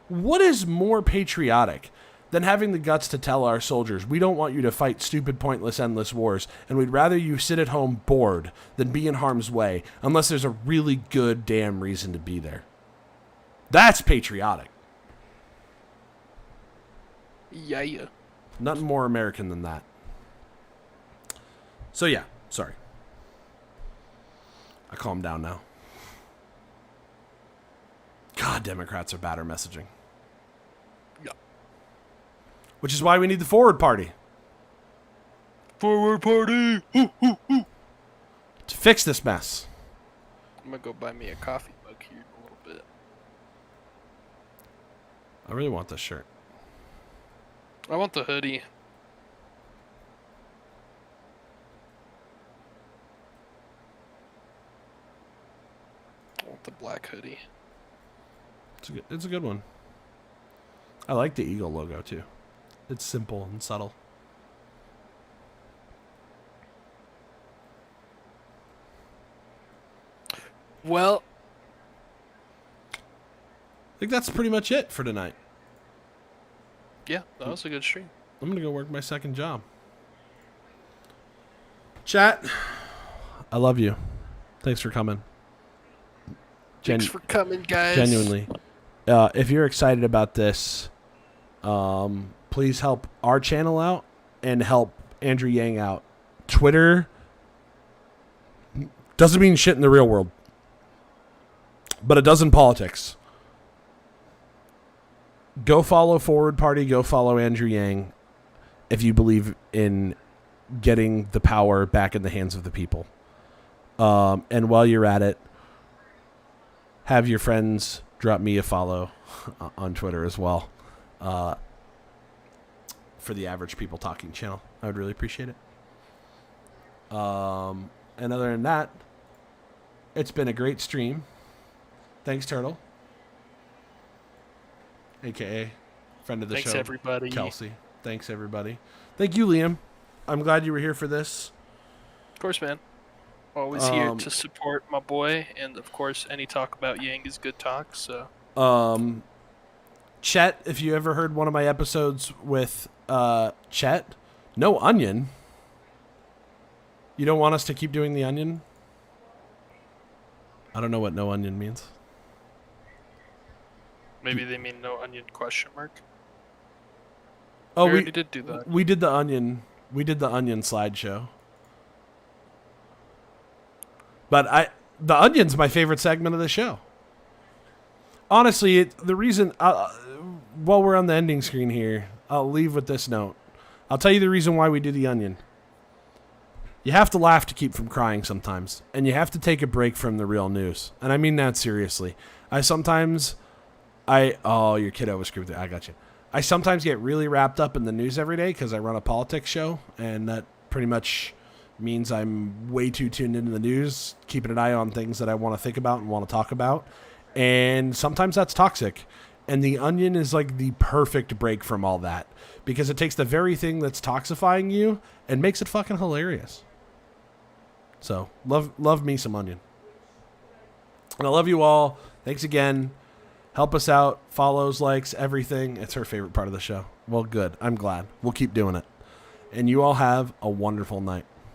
What is more patriotic than having the guts to tell our soldiers, we don't want you to fight stupid, pointless, endless wars, and we'd rather you sit at home bored than be in harm's way, unless there's a really good damn reason to be there. That's patriotic. Yeah. Nothing more American than that. So yeah, sorry. I calm down now. God, Democrats are bad at messaging. Yeah. Which is why we need the Forward Party. Forward Party! To fix this mess. I'm gonna go buy me a coffee mug here in a little bit. I really want this shirt. I want the hoodie. I want the black hoodie. It's a good one. I like the eagle logo too. It's simple and subtle. Well, I think that's pretty much it for tonight. yeah, that was a good stream. I'm gonna go work my second job. Chat, I love you. Thanks for coming. Thanks for coming, guys. Genuinely. If you're excited about this, please help our channel out and help Andrew Yang out. Twitter doesn't mean shit in the real world, but it does in politics. Go follow Forward Party. Go follow Andrew Yang if you believe in getting the power back in the hands of the people. And while you're at it, have your friends drop me a follow on Twitter as well for the Average People Talking channel. I would really appreciate it. And other than that, it's been a great stream. Thanks, Turtle. AKA friend of the show. Thanks, everybody. Kelsey. Thanks, everybody. Thank you, Liam. I'm glad you were here for this. Of course, man. Always here to support my boy, and of course, any talk about Yang is good talk. So, Chet, if you ever heard one of my episodes with Chet, no onion. You don't want us to keep doing the onion? I don't know what no onion means. maybe they mean no onion question mark. Oh, we already did do that. We did the onion. We did the onion slideshow. But the onion's my favorite segment of the show. Honestly, the reason while we're on the ending screen here, I'll leave with this note. I'll tell you the reason why we do the onion. You have to laugh to keep from crying sometimes, and you have to take a break from the real news. And I mean that seriously. Your kiddo was screwed there. I got you. I sometimes get really wrapped up in the news every day because I run a politics show, and that pretty much means I'm way too tuned into the news, keeping an eye on things that I want to think about and want to talk about. And sometimes that's toxic. And the onion is like the perfect break from all that because it takes the very thing that's toxifying you and makes it fucking hilarious. So love me some onion. And I love you all. Thanks again. Help us out. Follows, likes, everything. It's her favorite part of the show. Well, good. I'm glad. We'll keep doing it. And you all have a wonderful night.